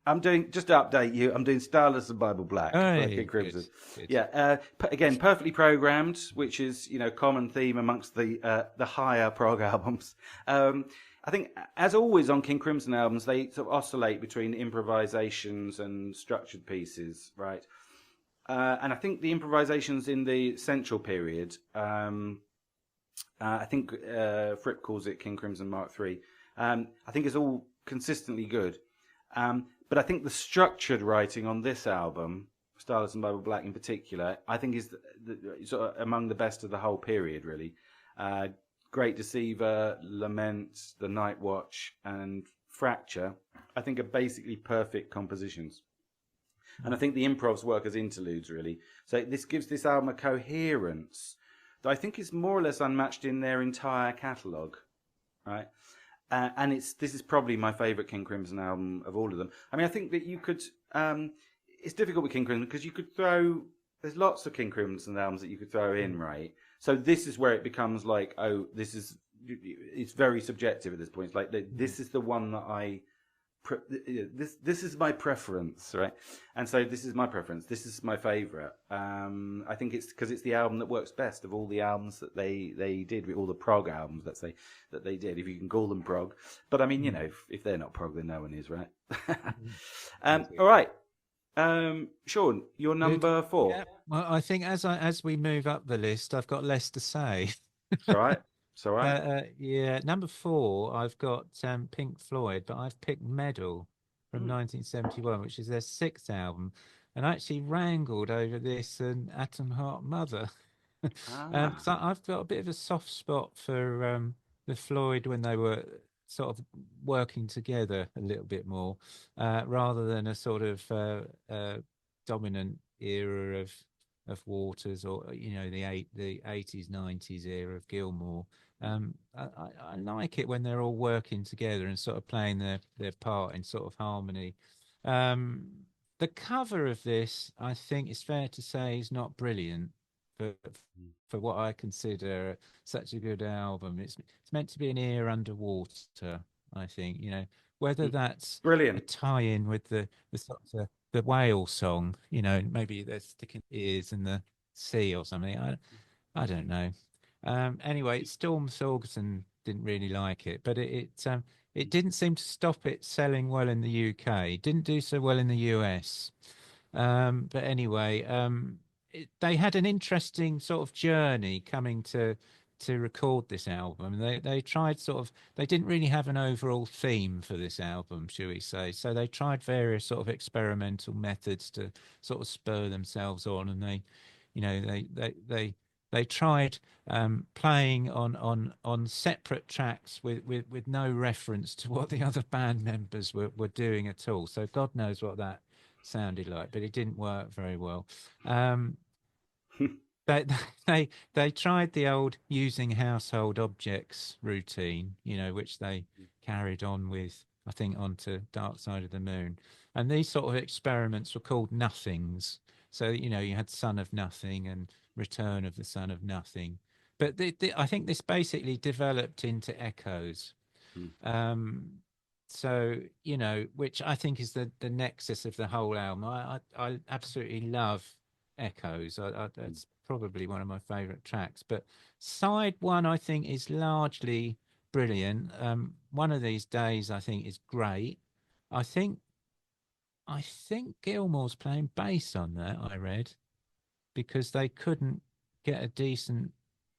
I'm doing, just to update you, I'm doing Starless and Bible Black by King Crimson. Good. Yeah, again, perfectly programmed, which is common theme amongst the higher prog albums. I think, as always on King Crimson albums, they sort of oscillate between improvisations and structured pieces, right? And I think the improvisations in the central period, I think Fripp calls it King Crimson Mark III, I think is all consistently good. But I think the structured writing on this album, Starless and Bible Black in particular, I think is sort of among the best of the whole period, really. Great Deceiver, Lament, The Night Watch, and Fracture, I think are basically perfect compositions. And I think the improvs work as interludes, really. So this gives this album a coherence that I think is more or less unmatched in their entire catalogue, right? And this is probably my favourite King Crimson album of all of them. I mean, I think that you could. It's difficult with King Crimson because you could throw. There's lots of King Crimson albums that you could throw in, right? So this is where it becomes like, oh, this is. It's very subjective at this point. It's like this is the one that this is my preference, right? And so this is my preference. This is my favorite. I think it's because it's the album that works best of all the albums that they did, all the prog albums, let's say, that they did, if you can call them prog. But I mean, you know, if they're not prog, then no one is, right? All right. Sean, you're number 4. Yeah. Well, I think as we move up the list, I've got less to say. It's all right. It's all right. Yeah, number 4, I've got Pink Floyd, but I've picked Medal from 1971, which is their 6th album, and I actually wrangled over this and Atom Heart Mother. So I've got a bit of a soft spot for the Floyd when they were sort of working together a little bit more, rather than a sort of dominant era of Waters, or you know, the 80s 90s era of Gilmour. I like it when they're all working together and sort of playing their part in sort of harmony. The cover of this, I think it's fair to say, is not brilliant for what I consider such a good album. It's meant to be an ear underwater, I think. You know, whether that's Brilliant. a tie-in with the sort of the whale song, you know, maybe they're sticking ears in the sea or something. I don't know. Anyway, Storm Thorgerson didn't really like it, but it didn't seem to stop it selling well in the UK. It didn't do so well in the US. But anyway, they had an interesting sort of journey coming to record this album. They tried they didn't really have an overall theme for this album, shall we say. So they tried various sort of experimental methods to sort of spur themselves on, and they tried playing on separate tracks with no reference to what the other band members were doing at all. So God knows what that sounded like, but it didn't work very well. They, they tried the old using household objects routine, you know, which they carried on with, I think, onto Dark Side of the Moon. And these sort of experiments were called nothings. So, you know, you had Son of Nothing and Return of the Son of Nothing. But I think this basically developed into Echoes. So, you know, which I think is the nexus of the whole album. I absolutely love Echoes. That's probably one of my favorite tracks. But side 1, I think, is largely brilliant. One of These Days, I think, is great. I think Gilmour's playing bass on that, I read, because they couldn't get a decent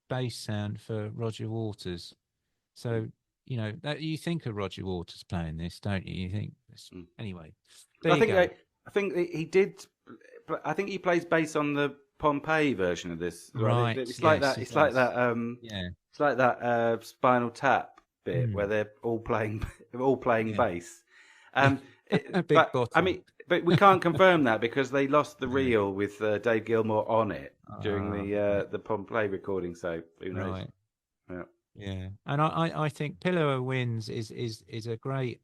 bass sound for Roger Waters. So, you know, that you think of Roger Waters playing this, don't you? You think anyway. I think he did. I think he plays bass on the Pompeii version of this. Right. It's like that. It's like that. Yeah. It's like that Spinal Tap bit where they're all playing bass. But we can't confirm that because they lost the reel with Dave Gilmour on it during the Pompeii recording. So who knows? Right. Yeah. And I think Pillow of Winds is a great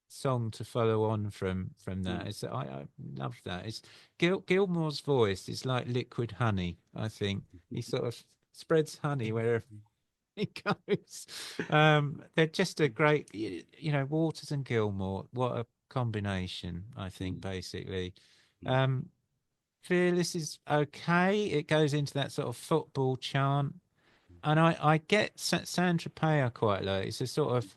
song to follow on from that. I love that. It's Gilmour's voice is like liquid honey. I think he sort of spreads honey wherever he goes. They're just a great, you know, Waters and Gilmour. What a combination! I think basically. Fearless is okay. It goes into that sort of football chant. And I get Sandra Payer quite like. It's a sort of,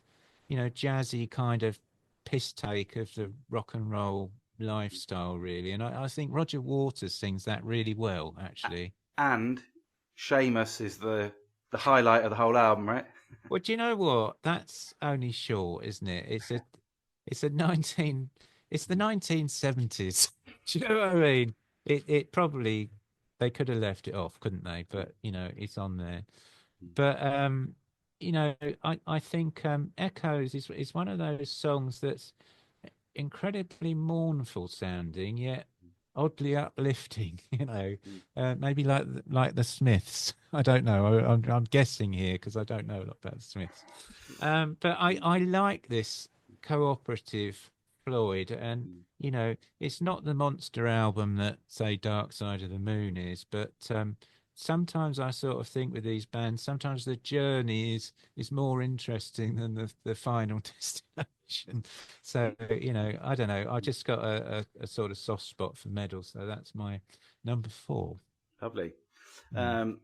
you know, jazzy kind of piss take of the rock and roll lifestyle, really. And I think Roger Waters sings that really well, actually. And Seamus is the highlight of the whole album, right? Well, do you know what? That's only short, isn't it? It's the 1970s. Do you know what I mean? It probably, they could have left it off, couldn't they? But, you know, it's on there. But you know, I think Echoes is one of those songs that's incredibly mournful sounding, yet oddly uplifting. Mm. Maybe like the Smiths. I don't know. I'm guessing here because I don't know a lot about the Smiths. But I like this cooperative Floyd, and Mm. it's not the monster album that say Dark Side of the Moon is, but sometimes I sort of think with these bands, sometimes the journey is more interesting than the final destination. So, I don't know. I just got a sort of soft spot for metal, so that's my number four. Lovely. Mm. Um,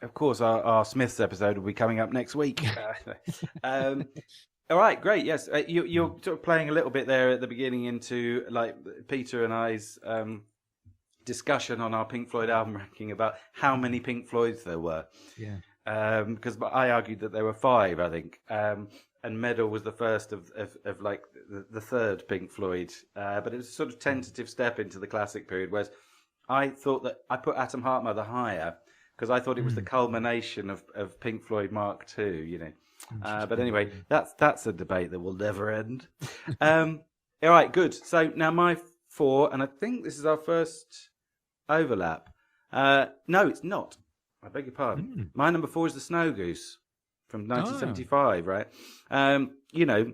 of course, our Smiths episode will be coming up next week. All right, great. Yes, you're sort of playing a little bit there at the beginning into like Peter and I's discussion on our Pink Floyd album ranking about how many Pink Floyds there were. Yeah. Because I argued that there were five, I think, and Meddle was the first of like the third Pink Floyd, but it was a sort of tentative step into the classic period. Whereas I thought that I put Atom Heart Mother higher because I thought it was the Mm. culmination of Pink Floyd Mark II, but Interesting. anyway, Yeah. that's a debate that will never end. All right, good. So now my four, and I think this is our first overlap. No, it's not. I beg your pardon. Mm. My number four is the Snow Goose from Oh. 1975, right? You know,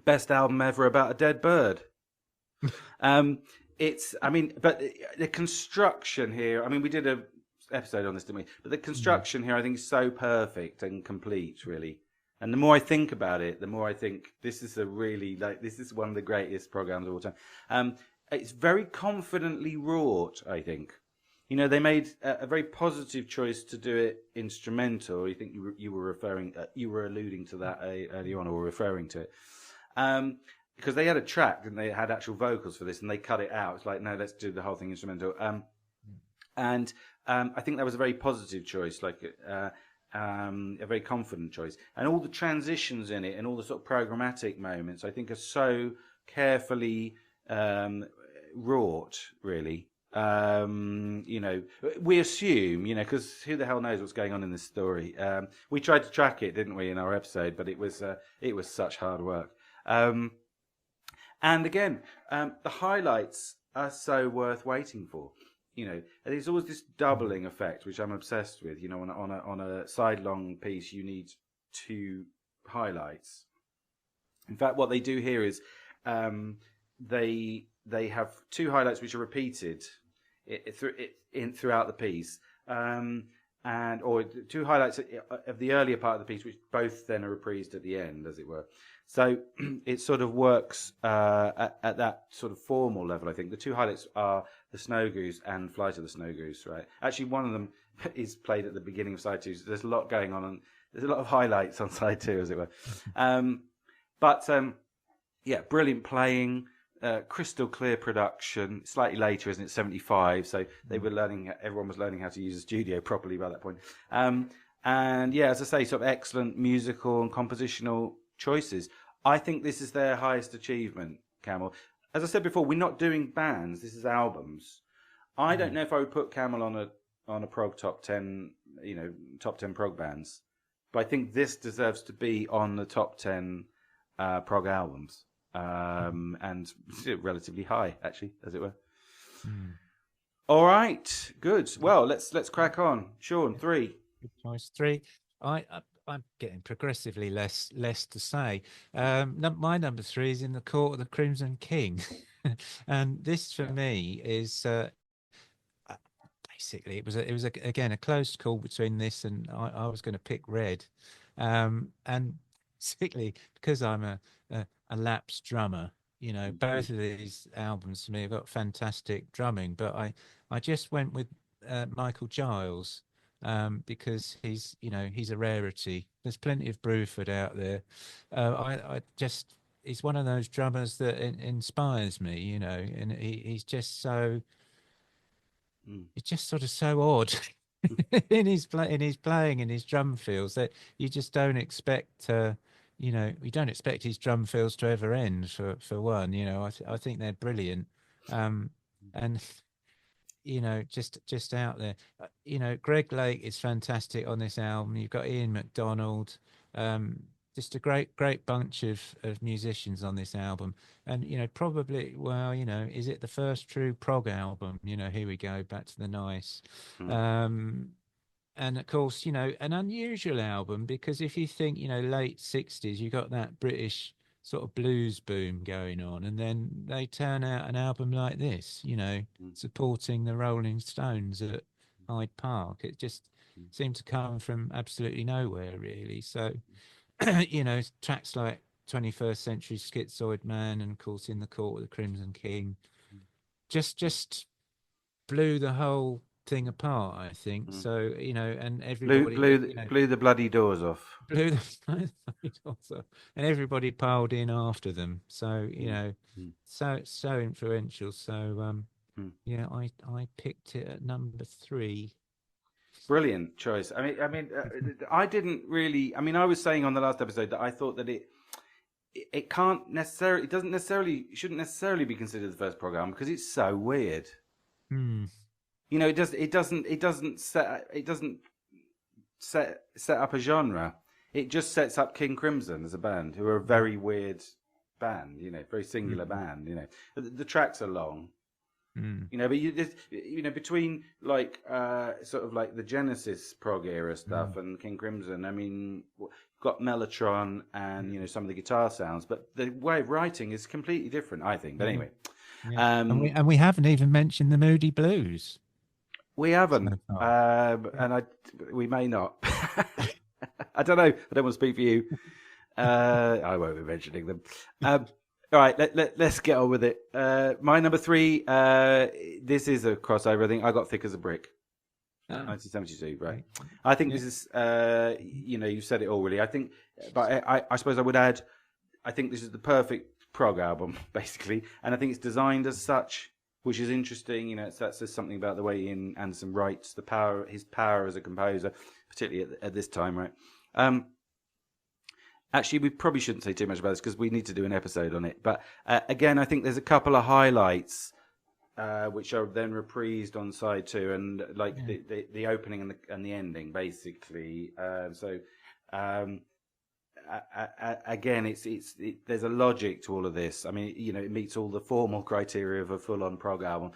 best album ever about a dead bird. I mean, but the construction here, I mean, we did a episode on this, didn't we? But the Mm. construction here, I think, is so perfect and complete, really. And the more I think about it, the more I think this is this is one of the greatest programs of all time. It's very confidently wrought, I think. They made a very positive choice to do it instrumental. You think you were referring, you were alluding to that earlier on, or referring to it, because they had a track and they had actual vocals for this, and they cut it out. It's like, no, let's do the whole thing instrumental. And I think that was a very positive choice, like a very confident choice, and all the transitions in it and all the sort of programmatic moments, I think, are so carefully wrought, really. We assume, because who the hell knows what's going on in this story. We tried to track it, didn't we, in our episode, but it was such hard work. And again, the highlights are so worth waiting for. And there's always this doubling effect, which I'm obsessed with. On a sidelong piece, you need two highlights. In fact, what they do here is they have two highlights which are repeated throughout the piece, or two highlights of the earlier part of the piece, which both then are reprised at the end, as it were. So it sort of works at that sort of formal level. I think the two highlights are the Snow Goose and Flight of the Snow Goose. Right? Actually, one of them is played at the beginning of side two. So there's a lot going on, and there's a lot of highlights on side two, as it were. Yeah, brilliant playing. Crystal clear production. Slightly later, isn't it? 75. So they were learning. Everyone was learning how to use a studio properly by that point. And yeah, as I say, sort of excellent musical and compositional choices. I think this is their highest achievement, Camel. As I said before, we're not doing bands. This is albums. I don't know if I would put Camel on a prog top 10. Top 10 prog bands. But I think this deserves to be on the top 10 prog albums. And relatively high, actually, as it were. All right, good. Well, let's crack on. Shaun, three. Good choice. Three. I'm getting progressively less to say. My number three is In the Court of the Crimson King, and this for me is basically it was again a close call between this and I was going to pick Red, and particularly because I'm a lapsed drummer. Both of these albums to me have got fantastic drumming, but I just went with Michael Giles because he's a rarity. There's plenty of Bruford out there. I just he's one of those drummers that inspires me, and he's just so it's just sort of so odd in his playing in his drum fills that you just don't expect. You don't expect his drum fills to ever end for one. I think they're brilliant, and just out there. Greg Lake is fantastic on this album. You've got Ian MacDonald. just a great bunch of musicians on this album. And probably, well, is it the first true prog album? Here we go back to the nice. Mm. um and of course, an unusual album, because if you think, late 60s, you got that British sort of blues boom going on, and then they turn out an album like this, Mm. supporting the Rolling Stones at Hyde Park. It just Mm. seemed to come from absolutely nowhere, really. So, tracks like 21st Century Schizoid Man and of course In the Court of the Crimson King just blew the whole thing apart, I think. Mm. So, and Blew, everybody, blew, blew the bloody doors off. blew the also, and everybody piled in after them. So, Mm. Mm. so influential. So, Mm. yeah, I picked it at number 3. Brilliant choice. I didn't really. I mean, I was saying on the last episode that I thought that it can't necessarily, it doesn't necessarily, shouldn't necessarily be considered the first program because it's so weird. Hmm. It doesn't set up a genre. It just sets up King Crimson as a band, who are a very weird band. Very singular band. The tracks are long. Mm. But between like sort of like the Genesis prog era stuff and King Crimson, I mean, you've got Mellotron and some of the guitar sounds, but the way of writing is completely different, I think. But anyway, Yeah. And we haven't even mentioned the Moody Blues. we haven't, So far. and we may not. I don't know. I don't want to speak for you. I won't be mentioning them. All right, let's get on with it. My number 3, this is a crossover. I think I got Thick as a Brick, 1972. Right. I think this is, you've said it all really. I think, but I suppose I would add, I think this is the perfect prog album, basically, and I think it's designed as such, which is interesting. That says something about the way Ian Anderson writes, his power as a composer, particularly at this time, right? Actually, we probably shouldn't say too much about this because we need to do an episode on it. But again, I think there's a couple of highlights which are then reprised on side 2, and like the opening and the ending, basically. Again, there's a logic to all of this. I mean, it meets all the formal criteria of a full-on prog album.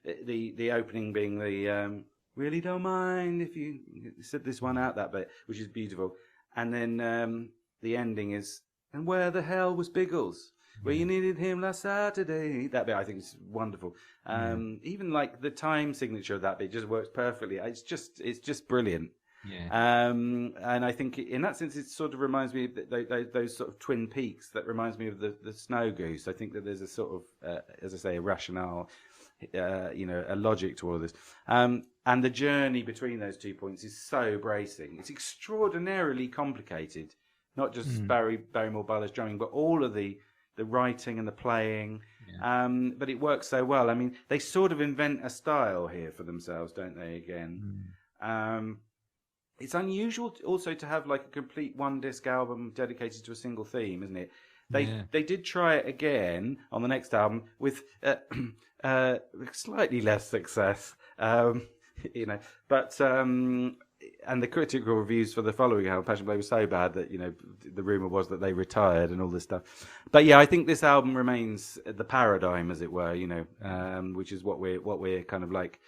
The opening being the really don't mind if you sit this one out, that bit, which is beautiful, and then. The ending is, and where the hell was Biggles? Where you needed him last Saturday. That bit I think is wonderful. Even like the time signature of that bit just works perfectly. It's just brilliant. Yeah. And I think in that sense, it sort of reminds me of those sort of Twin Peaks. That reminds me of the Snow Goose. I think that there's a sort of, as I say, a rationale, a logic to all of this. And the journey between those 2 points is so bracing. It's extraordinarily complicated. Not just Barrymore Ballard's drumming, but all of the writing and the playing. Yeah. But it works so well. I mean, they sort of invent a style here for themselves, don't they, again? It's unusual also to have like a complete one-disc album dedicated to a single theme, isn't it? They did try it again on the next album with slightly less success, but... and the critical reviews for the following album, Passion Play, was so bad that the rumor was that they retired and all this stuff. But yeah, I think this album remains the paradigm, as it were, which is what we're kind of like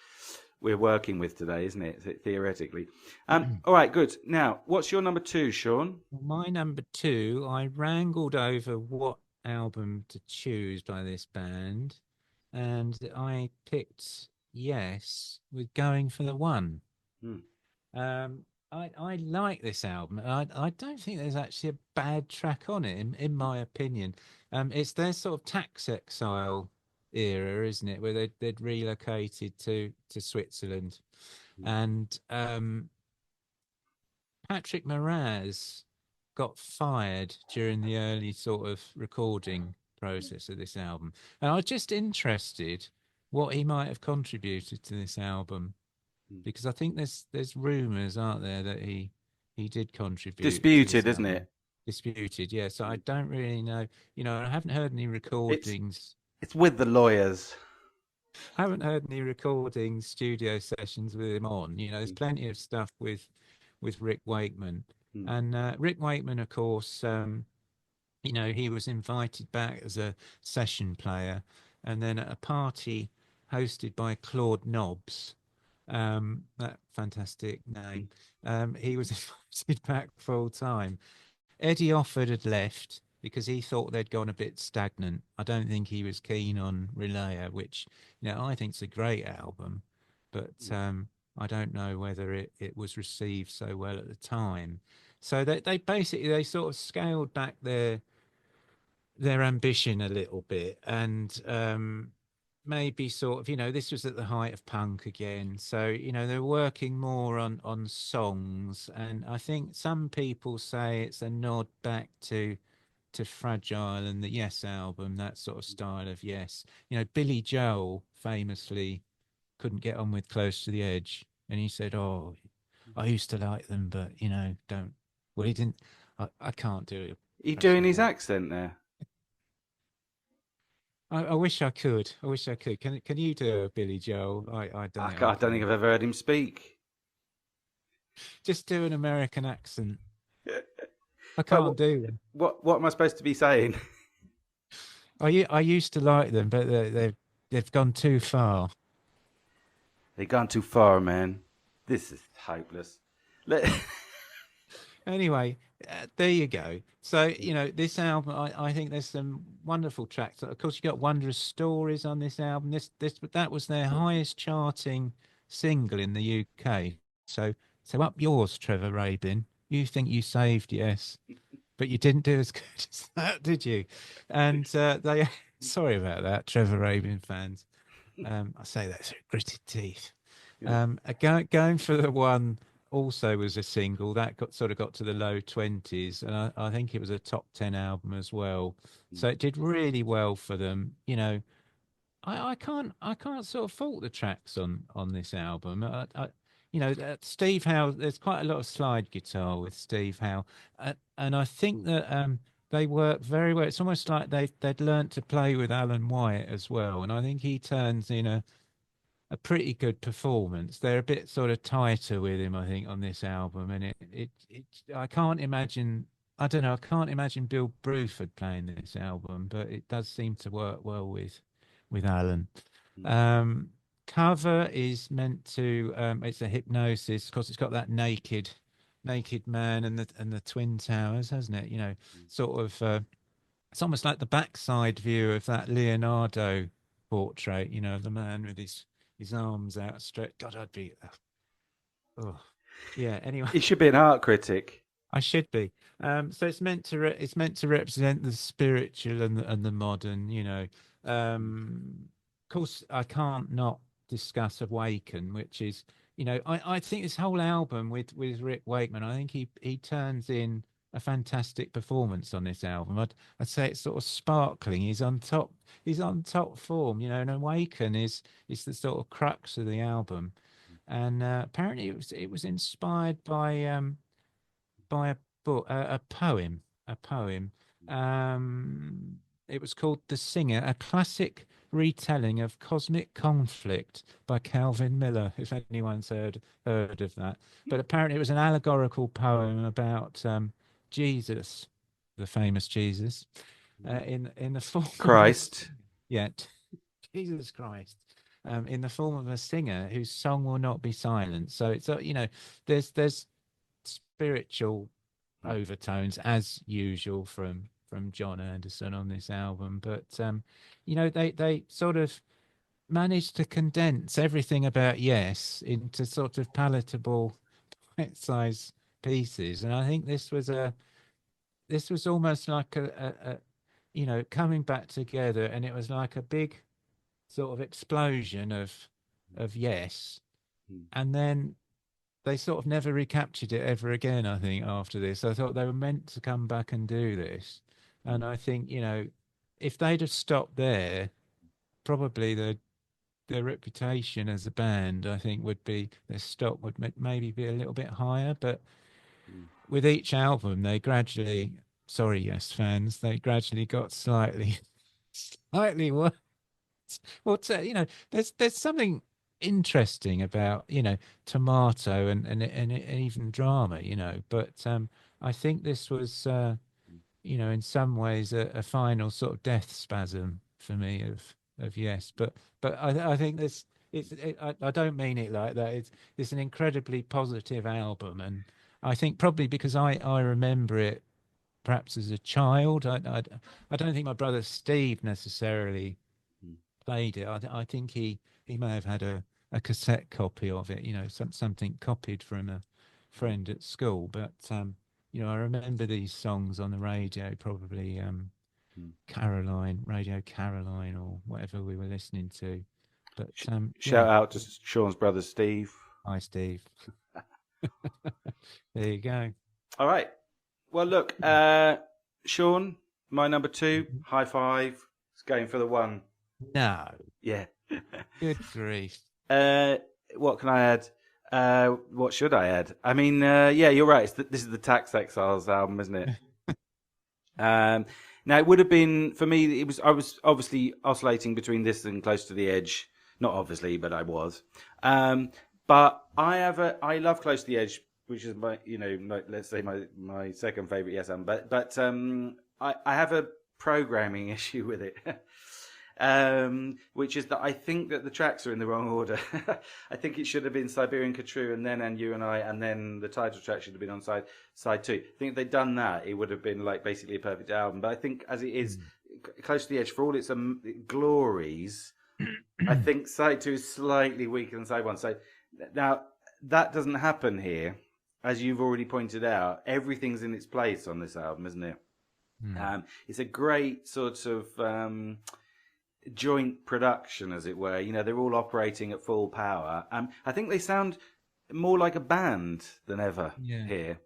we're working with today, isn't it? Theoretically. All right, good. Now, what's your number 2, Shaun? My number 2, I wrangled over what album to choose by this band, and I picked Yes with Going for the One. I like this album. I don't think there's actually a bad track on it, in my opinion. It's their sort of tax exile era, isn't it, where they'd relocated to Switzerland, and Patrick Moraz got fired during the early sort of recording process of this album, and I was just interested what he might have contributed to this album. Because I think there's rumours, aren't there, that he did contribute. Disputed, isn't it? Disputed, yeah. So I don't really know. I haven't heard any recordings. It's with the lawyers. I haven't heard any recording studio sessions with him on. There's plenty of stuff with Rick Wakeman. Mm. And Rick Wakeman, of course, he was invited back as a session player, and then at a party hosted by Claude Nobbs, that fantastic name, he was invited back full time. Eddie Offord had left because he thought they'd gone a bit stagnant. I don't think he was keen on Relaya, which I think's a great album, but I don't know whether it was received so well at the time. So they basically they sort of scaled back their ambition a little bit, and maybe sort of this was at the height of punk again, so they're working more on songs, and I think some people say it's a nod back to Fragile and the Yes album, that sort of style of Yes. Billy Joel famously couldn't get on with Close to the Edge, and he said, "Oh, I used to like them, but don't." Well, he didn't. I can't do it. You doing Impression of his him. accent there? I wish I could. I wish I could. Can you do a Billy Joel? I don't think I I don't think can. I've ever heard him speak. Just do an American accent. I But can't do them. what am I supposed to be saying? I used to like them, but they've gone too far. They've gone too far, man. This is hopeless. Let... Anyway, there you go. So this album, I think there's some wonderful tracks. Of course, you got Wondrous Stories on this album. That was their highest charting single in the UK. So up yours, Trevor Rabin. You think you saved, yes, but you didn't do as good as that, did you? And they, sorry about that, Trevor Rabin fans. I say that through gritted teeth. Going for the one also was a single that got to the low 20s, and I think it was a top 10 album as well. So it did really well for them. I can't sort of fault the tracks on this album. Steve Howe. There's quite a lot of slide guitar with Steve Howe, and I think that they work very well. It's almost like they'd learnt to play with Alan Wyatt as well, and I think he turns in a pretty good performance. They're a bit sort of tighter with him, I think, on this album, and it I can't imagine. I don't know. I can't imagine Bill Bruford playing this album, but it does seem to work well with Alan. Um, Cover is meant to. It's a hypnosis. Of course, it's got that naked man and the twin towers, hasn't it? Sort of. It's almost like the backside view of that Leonardo portrait. Of the man with his arms outstretched. God, I'd be. Oh, yeah. Anyway, He should be an art critic. I should be. So it's meant to represent the spiritual and the modern. Of course, I can't not discuss Awaken, which is I think this whole album with Rick Wakeman, I think he turns in a fantastic performance on this album. I'd say it's sort of sparkling. He's on top. He's on top form. And Awaken is the sort of crux of the album, and apparently it was inspired by a book, a poem. It was called The Singer, a classic retelling of Cosmic Conflict by Calvin Miller, if anyone's heard of that. But apparently it was an allegorical poem about Jesus, the famous Jesus, in the form of Christ. yeah, Jesus Christ. In the form of a singer whose song will not be silent. So it's there's spiritual overtones as usual from John Anderson on this album, but they sort of managed to condense everything about Yes into sort of palatable bite-sized pieces, and I think this was almost like a coming back together, and it was like a big sort of explosion of Yes, and then they sort of never recaptured it ever again, I think, after this. I thought they were meant to come back and do this. And I think, if they'd have stopped there, probably their reputation as a band, I think, would be their stock would maybe be a little bit higher. But with each album, they gradually, sorry, Yes fans, they gradually got slightly, slightly worse. Well, there's something interesting about, tomato and even drama, but I think this was in some ways a final sort of death spasm for me of Yes, but I think this I don't mean it like that. It's an incredibly positive album, and I think probably because I remember it perhaps as a child. I don't think my brother Steve necessarily played it. I think he may have had a cassette copy of it, something copied from a friend at school. But I remember these songs on the radio, probably Radio Caroline, or whatever we were listening to. But yeah, Shout out to Sean's brother Steve. hi Steve. There you go. All right. Well, look, Sean, my number 2, high five. It's going for the 1. No. Yeah. Good grief. What can I add? What should I add? I mean, yeah, you're right. This is the Tax Exiles album, isn't it? Now, it would have been, for me, I was obviously oscillating between this and Close to the Edge. Not obviously, but I was. But I love Close to the Edge, which is my, let's say my second favorite Yes album. But I have a programming issue with it. Which is that I think that the tracks are in the wrong order. I think it should have been Siberian Khatru and then And You and I, and then the title track should have been on side 2. I think if they'd done that, it would have been like basically a perfect album. But I think as it is, Close to the Edge, for all its glories, I think side 2 is slightly weaker than side 1. So now that doesn't happen here, as you've already pointed out. Everything's in its place on this album, isn't it? It's a great sort of joint production, as it were. They're all operating at full power. I think they sound more like a band than ever here.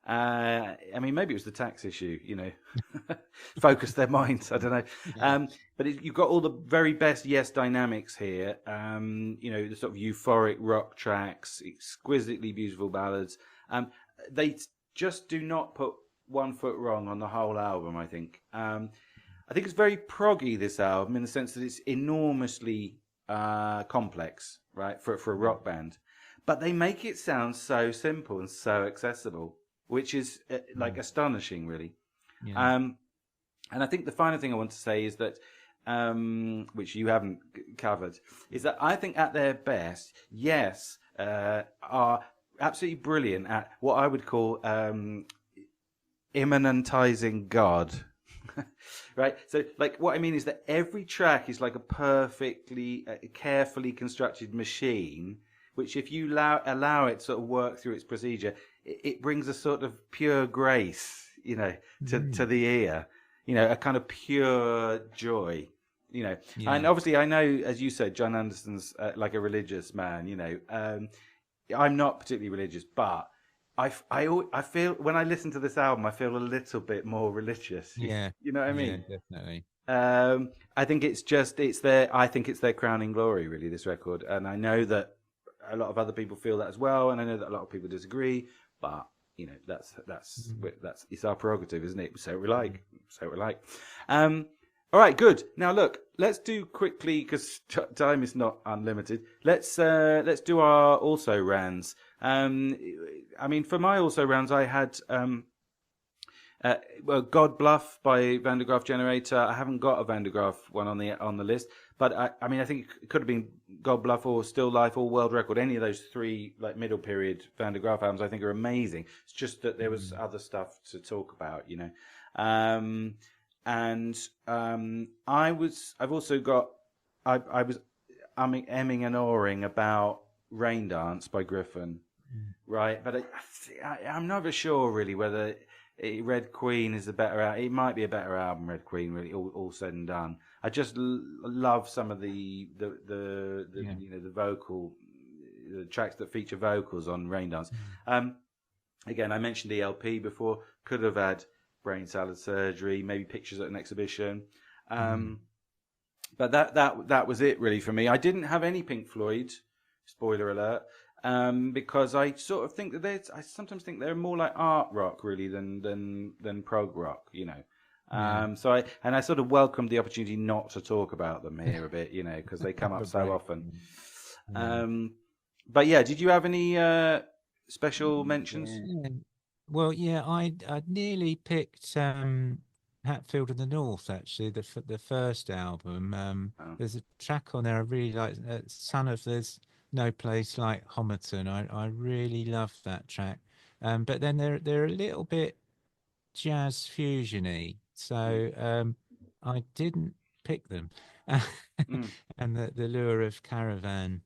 I mean, maybe it was the tax issue, focused their minds. I don't know. But you've got all the very best Yes dynamics here. The sort of euphoric rock tracks, exquisitely beautiful ballads. They just do not put one foot wrong on the whole album, I think. I think it's very proggy, this album, in the sense that it's enormously complex, right, for a rock band. But they make it sound so simple and so accessible, which is like astonishing, really. Yeah. And I think the final thing I want to say is that, which you haven't covered, is that I think at their best, Yes are absolutely brilliant at what I would call immanentizing God. Right, so like what I mean is that every track is like a perfectly carefully constructed machine, which if you allow it to sort of work through its procedure, it brings a sort of pure grace, to the ear, a kind of pure joy, And obviously I know, as you said, John Anderson's like a religious man, I'm not particularly religious, but I feel when I listen to this album, I feel a little bit more religious. Yeah, you know what I mean? Yeah, definitely. I think it's their crowning glory, really, this record. And I know that a lot of other people feel that as well, and I know that a lot of people disagree. But that's it's our prerogative, isn't it? So we like. All right, good. Now look, let's do quickly, because time is not unlimited. Let's do our also rans. I mean, for my also rans, I had God Bluff by Van der Graaf Generator. I haven't got a Van der Graaf one on the list, but I mean, I think it could have been God Bluff or Still Life or World Record. Any of those 3 like middle period Van der Graaf albums, I think, are amazing. It's just that there was other stuff to talk about, And I've also got I was emming and awing about Rain Dance by Griffin, right? But I'm never sure really whether Red Queen is a better. It might be a better album, Red Queen, really, all said and done. I just love some of the the vocal, the tracks that feature vocals on Rain Dance. Again, I mentioned ELP before. Could have had Brain Salad Surgery, maybe Pictures at an Exhibition. But that was it really for me. I didn't have any Pink Floyd, spoiler alert, because I sort of think that I sometimes think they're more like art rock really than prog rock, So I sort of welcomed the opportunity not to talk about them here a bit, because they come up so often. Yeah. But yeah, did you have any special mentions? Yeah. Well, yeah, I nearly picked Hatfield in the North actually, the first album. Oh. There's a track on there I really like, Son of There's No Place Like Homerton. I really love that track. But then they're a little bit jazz fusiony, Mm, so I didn't pick them. mm, And the lure of Caravan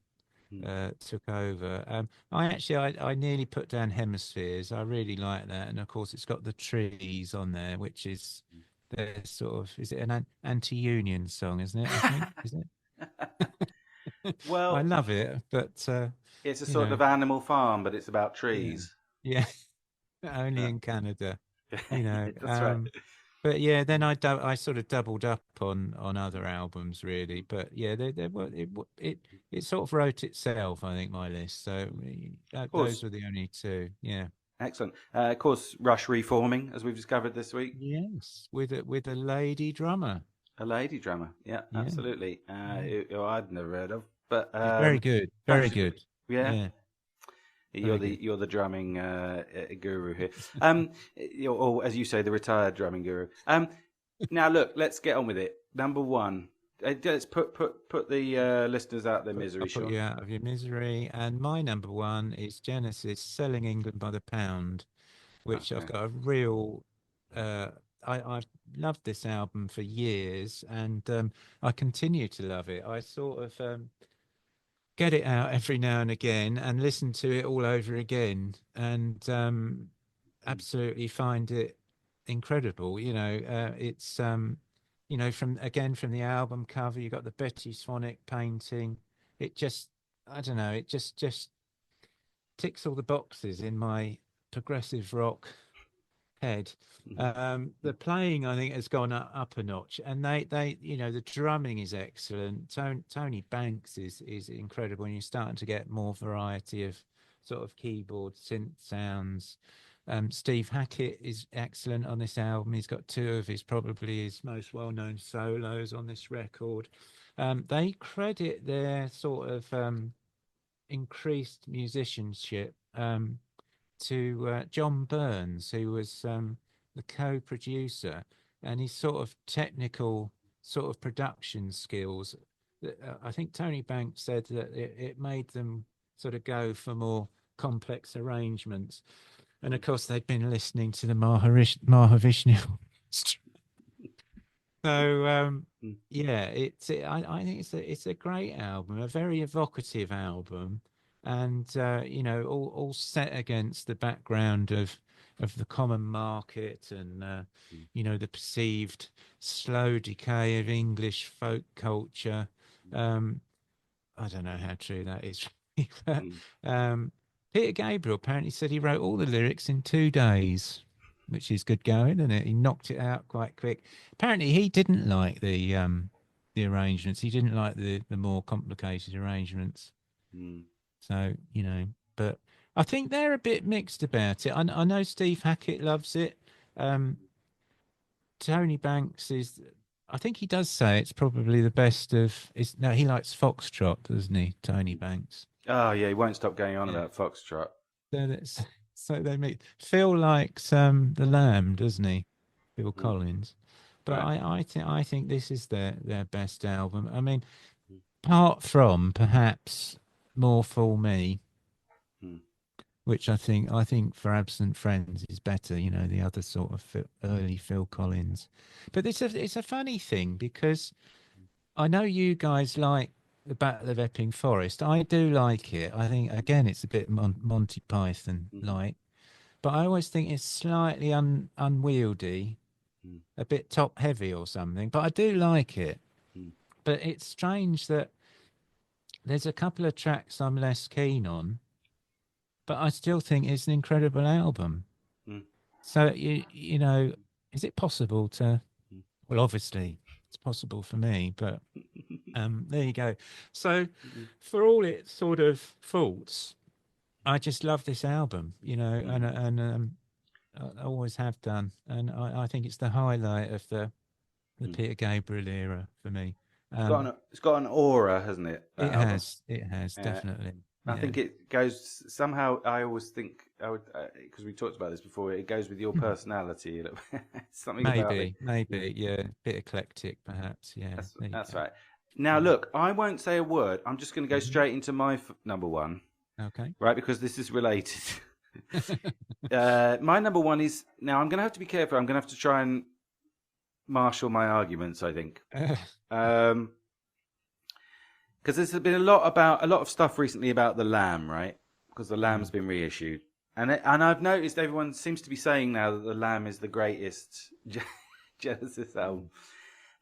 mm, took over. I nearly put down Hemispheres. I really like that, and of course it's got the trees on there, which is the sort of, is it an anti-union song, isn't it? I think, is it? I Well, love it, but it's a you sort know, of Animal Farm, but it's about yeah, trees. yeah, only Yeah, in Canada, you know. that's right. But yeah, then I sort of doubled up on other albums really. But yeah, they were it sort of wrote itself, I think, my list. So Of course, those were the only two. Yeah. excellent. Of course, Rush reforming, as we've discovered this week. Yes, with a lady drummer. A lady drummer. Yeah, Yeah, absolutely. yeah. Who I'd never heard of, but She's very good, very perhaps good. yeah. Yeah, You're very good. the drumming guru here. Or as you say, the retired drumming guru. Now look, let's get on with it. Number one, let's put the listeners out of their I'll misery, put Sean. you out of your misery. And my number one is Genesis, Selling England by the Pound, which I've Okay. got a real. Uh, I've loved this album for years, and I continue to love it. I sort of get it out every now and again and listen to it all over again, and absolutely find it incredible. It's from the album cover, you got the Betty Swanick painting. It just, I don't know, it just ticks all the boxes in my progressive rock head. The playing, I think, has gone up a notch, and the drumming is excellent. Tony Banks is incredible, and you're starting to get more variety of sort of keyboard synth sounds. Steve Hackett is excellent on this album. He's got two of probably his most well-known solos on this record. They credit their sort of increased musicianship to John Burns, who was the co-producer, and his sort of technical sort of production skills. I think Tony Banks said that it made them sort of go for more complex arrangements, and of course they'd been listening to the Mahavishnu. So yeah, I think it's a great album, a very evocative album, and all set against the background of the common market and the perceived slow decay of English folk culture. Um, I don't know how true that is, but Peter Gabriel apparently said he wrote all the lyrics in 2 days, which is good going, isn't it? He knocked it out quite quick. Apparently, he didn't like the arrangements. He didn't like the more complicated arrangements. So but I think they're a bit mixed about it. I know Steve Hackett loves it. Um, Tony Banks is. I think he does say it's probably the best of. No, he likes Foxtrot, doesn't he, Tony Banks? Oh yeah, he won't stop going on Yeah. about Foxtrot. So that's so they make Phil likes the Lamb, doesn't he? Phil Mm, Collins. But right. I think this is their best album. I mean, apart from perhaps More Fool Me, Mm, which I think for Absent Friends is better, the other sort of early Phil Collins. But it's a funny thing because I know you guys like the Battle of Epping Forest. I do like it. I think again it's a bit Monty Python mm, like, but I always think it's slightly unwieldy, mm, a bit top heavy or something. But I do like it. mm, But it's strange that there's a couple of tracks I'm less keen on, but I still think it's an incredible album. mm, So is it possible to? mm, Well, obviously it's possible for me, but there you go. So mm, for all its sort of faults, I just love this album, mm, and I always have done, and I think it's the highlight of the mm. Peter Gabriel era for me. It's got an aura, hasn't it? That album. It has Yeah. definitely. I Yeah. think it goes somehow. I always think I would, because we talked about this before. It goes with your personality. Something about it. Maybe, yeah, bit eclectic, perhaps. Yeah, there you That's go. right. Now, look, I won't say a word. I'm just going to go straight into my number one, Okay. right? Because this is related. My number one is now. I'm going to have to be careful. I'm going to have to try and marshal my arguments. I think. Because there's been a lot of stuff recently about the Lamb, right? Because the Lamb's been reissued, and I've noticed everyone seems to be saying now that the Lamb is the greatest Genesis album.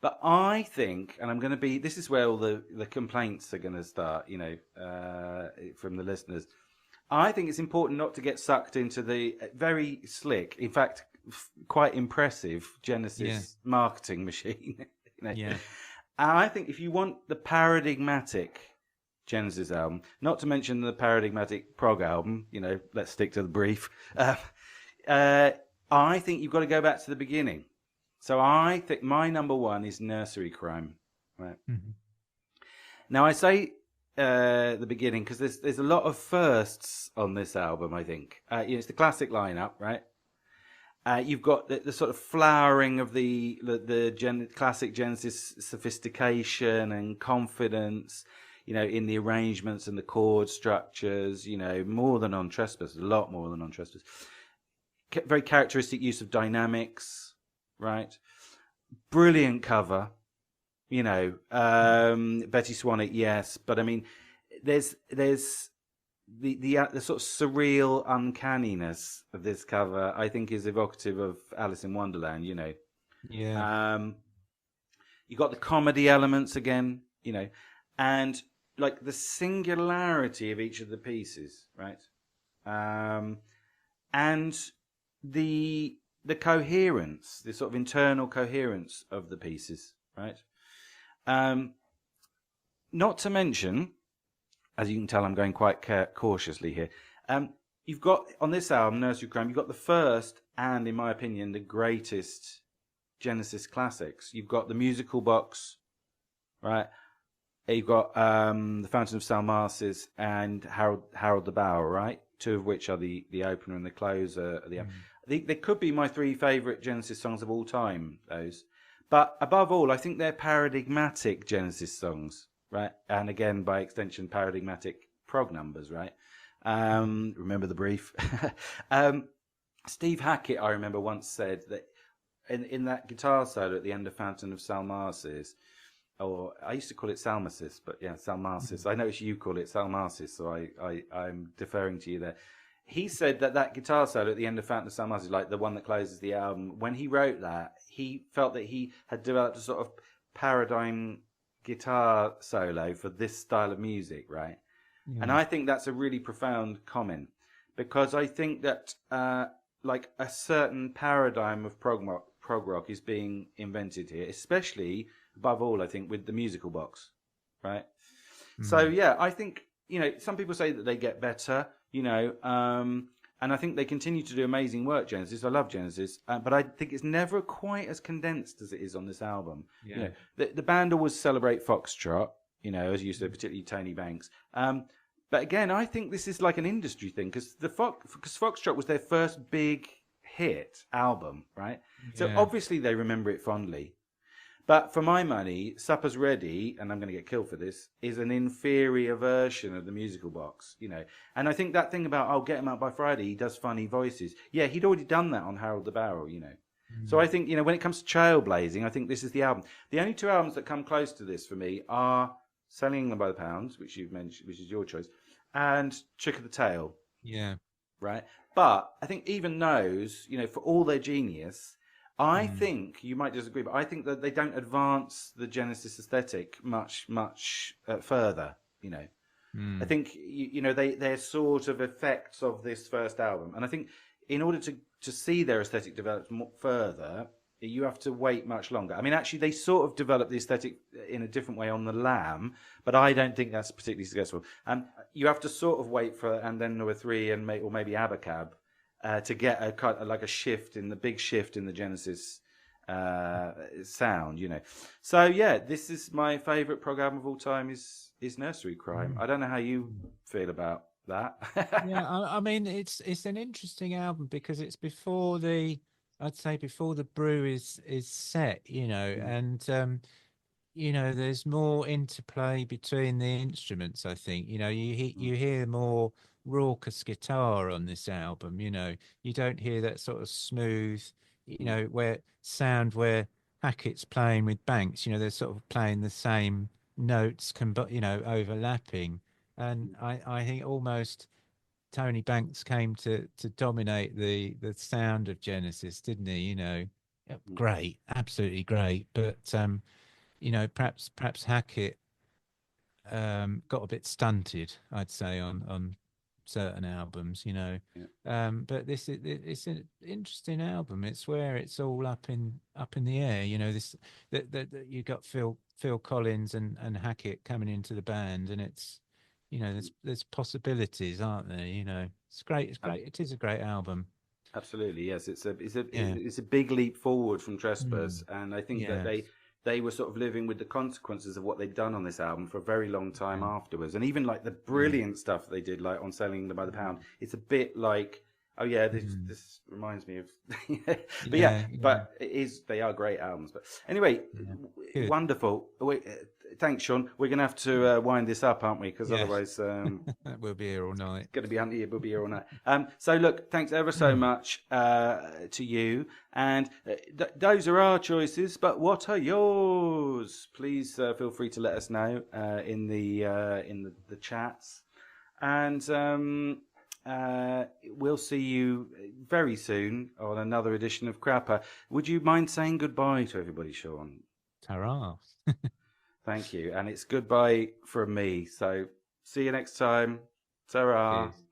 But I think, and I'm going to be, this is where all the complaints are going to start, from the listeners. I think it's important not to get sucked into the very slick, in fact, quite impressive Genesis marketing machine. Yeah. And I think if you want the paradigmatic Genesis album, not to mention the paradigmatic Prog album, let's stick to the brief. I think you've got to go back to the beginning. So I think my number one is Nursery Crime. Right. Mm-hmm. Now I say the beginning because there's a lot of firsts on this album. I think it's the classic lineup, right? You've got the sort of flowering of the classic Genesis sophistication and confidence, in the arrangements and the chord structures, more than on Trespass, a lot more than on Trespass. Very characteristic use of dynamics, right? Brilliant cover, Betty Swanwick, yes, but I mean, there's the sort of surreal uncanniness of this cover, I think, is evocative of Alice in Wonderland. Yeah. You got the comedy elements again, and like the singularity of each of the pieces, right? And the coherence, the sort of internal coherence of the pieces, right? Not to mention, as you can tell, I'm going quite cautiously here. You've got, on this album, Nursery Crime, you've got the first and, in my opinion, the greatest Genesis classics. You've got the musical box, right? You've got the Fountain of Salmacis and Harold the Bower, right? Two of which are the opener and the closer. They could be my three favourite Genesis songs of all time, those. But above all, I think they're paradigmatic Genesis songs. Right, and again, by extension, paradigmatic prog numbers, right? Remember the brief? Steve Hackett, I remember, once said that in that guitar solo at the end of Fountain of Salmacis, or I used to call it Salmacis, but yeah, Salmacis. I notice you call it Salmacis, so I'm deferring to you there. He said that guitar solo at the end of Fountain of Salmacis, like the one that closes the album, when he wrote that, he felt that he had developed a sort of paradigm guitar solo for this style of music, right? Yeah. And I think that's a really profound comment, because I think that like a certain paradigm of prog rock is being invented here, especially above all, I think, with the musical box, right? So yeah, I think, some people say that they get better, and I think they continue to do amazing work, Genesis. I love Genesis, but I think it's never quite as condensed as it is on this album. Yeah. The band always celebrate Foxtrot, as you said, particularly Tony Banks. But again, I think this is like an industry thing, because Foxtrot was their first big hit album, right? Yeah. So obviously they remember it fondly. But for my money, Supper's Ready, and I'm going to get killed for this, is an inferior version of the musical box, And I think that thing about, I'll get him out by Friday, he does funny voices. Yeah, he'd already done that on Harold the Barrel, So I think, when it comes to Trailblazing, I think this is the album. The only two albums that come close to this for me are Selling England by the Pound, which you've mentioned, which is your choice, and Trick of the Tail. Yeah. Right? But I think even those, for all their genius, I think, you might disagree, but I think that they don't advance the Genesis aesthetic much further, I think, they're sort of effects of this first album. And I think in order to see their aesthetic develop further, you have to wait much longer. I mean, actually, they sort of developed the aesthetic in a different way on the Lamb, but I don't think that's particularly successful. You have to sort of wait for And Then There Were Three or maybe Abacab to get a shift in the big shift in the Genesis sound, you know. So yeah, this is my favourite prog album of all time. Is Nursery Crime. I don't know how you feel about that. Yeah, I mean it's an interesting album because it's before I'd say before the brew is set, you know, and you know, there's more interplay between the instruments. I think, you know, you hear more raucous guitar on this album. You know, you don't hear that sort of smooth, you know, where Hackett's playing with Banks. You know, they're sort of playing the same notes, you know, overlapping. And I think almost Tony Banks came to dominate the sound of Genesis, didn't he? You know, great, absolutely great. But you know, perhaps Hackett got a bit stunted, I'd say, on certain albums, you know. Yeah. But it's an interesting album. It's where it's all up in the air, you know. That you got Phil Collins and Hackett coming into the band, and it's, you know, there's possibilities, aren't there? You know, it's great. It's great. It is a great album. Absolutely, yes. Yeah. It's a big leap forward from Trespass, Mm. and I think that Yeah. they were sort of living with the consequences of what they'd done on this album for a very long time Yeah. afterwards. And even like the Yeah. brilliant stuff they did, like on Selling Them by the Pound, it's a bit like, oh yeah, this reminds me of, but yeah, Yeah. Yeah. but they are great albums. But anyway, Yeah. Good. wonderful. Thanks, Sean. We're gonna have to wind this up, aren't we? Because Yeah. otherwise. We'll be here all night. Going to be hunting you, we'll be here all night. So look, thanks ever so much to you, and those are our choices. But what are yours? Please feel free to let us know in the chats, and we'll see you very soon on another edition of Crapper. Would you mind saying goodbye to everybody, Sean? Ta-ra. Thank you, and it's goodbye from me. So see you next time. Ta-ra. Cheers.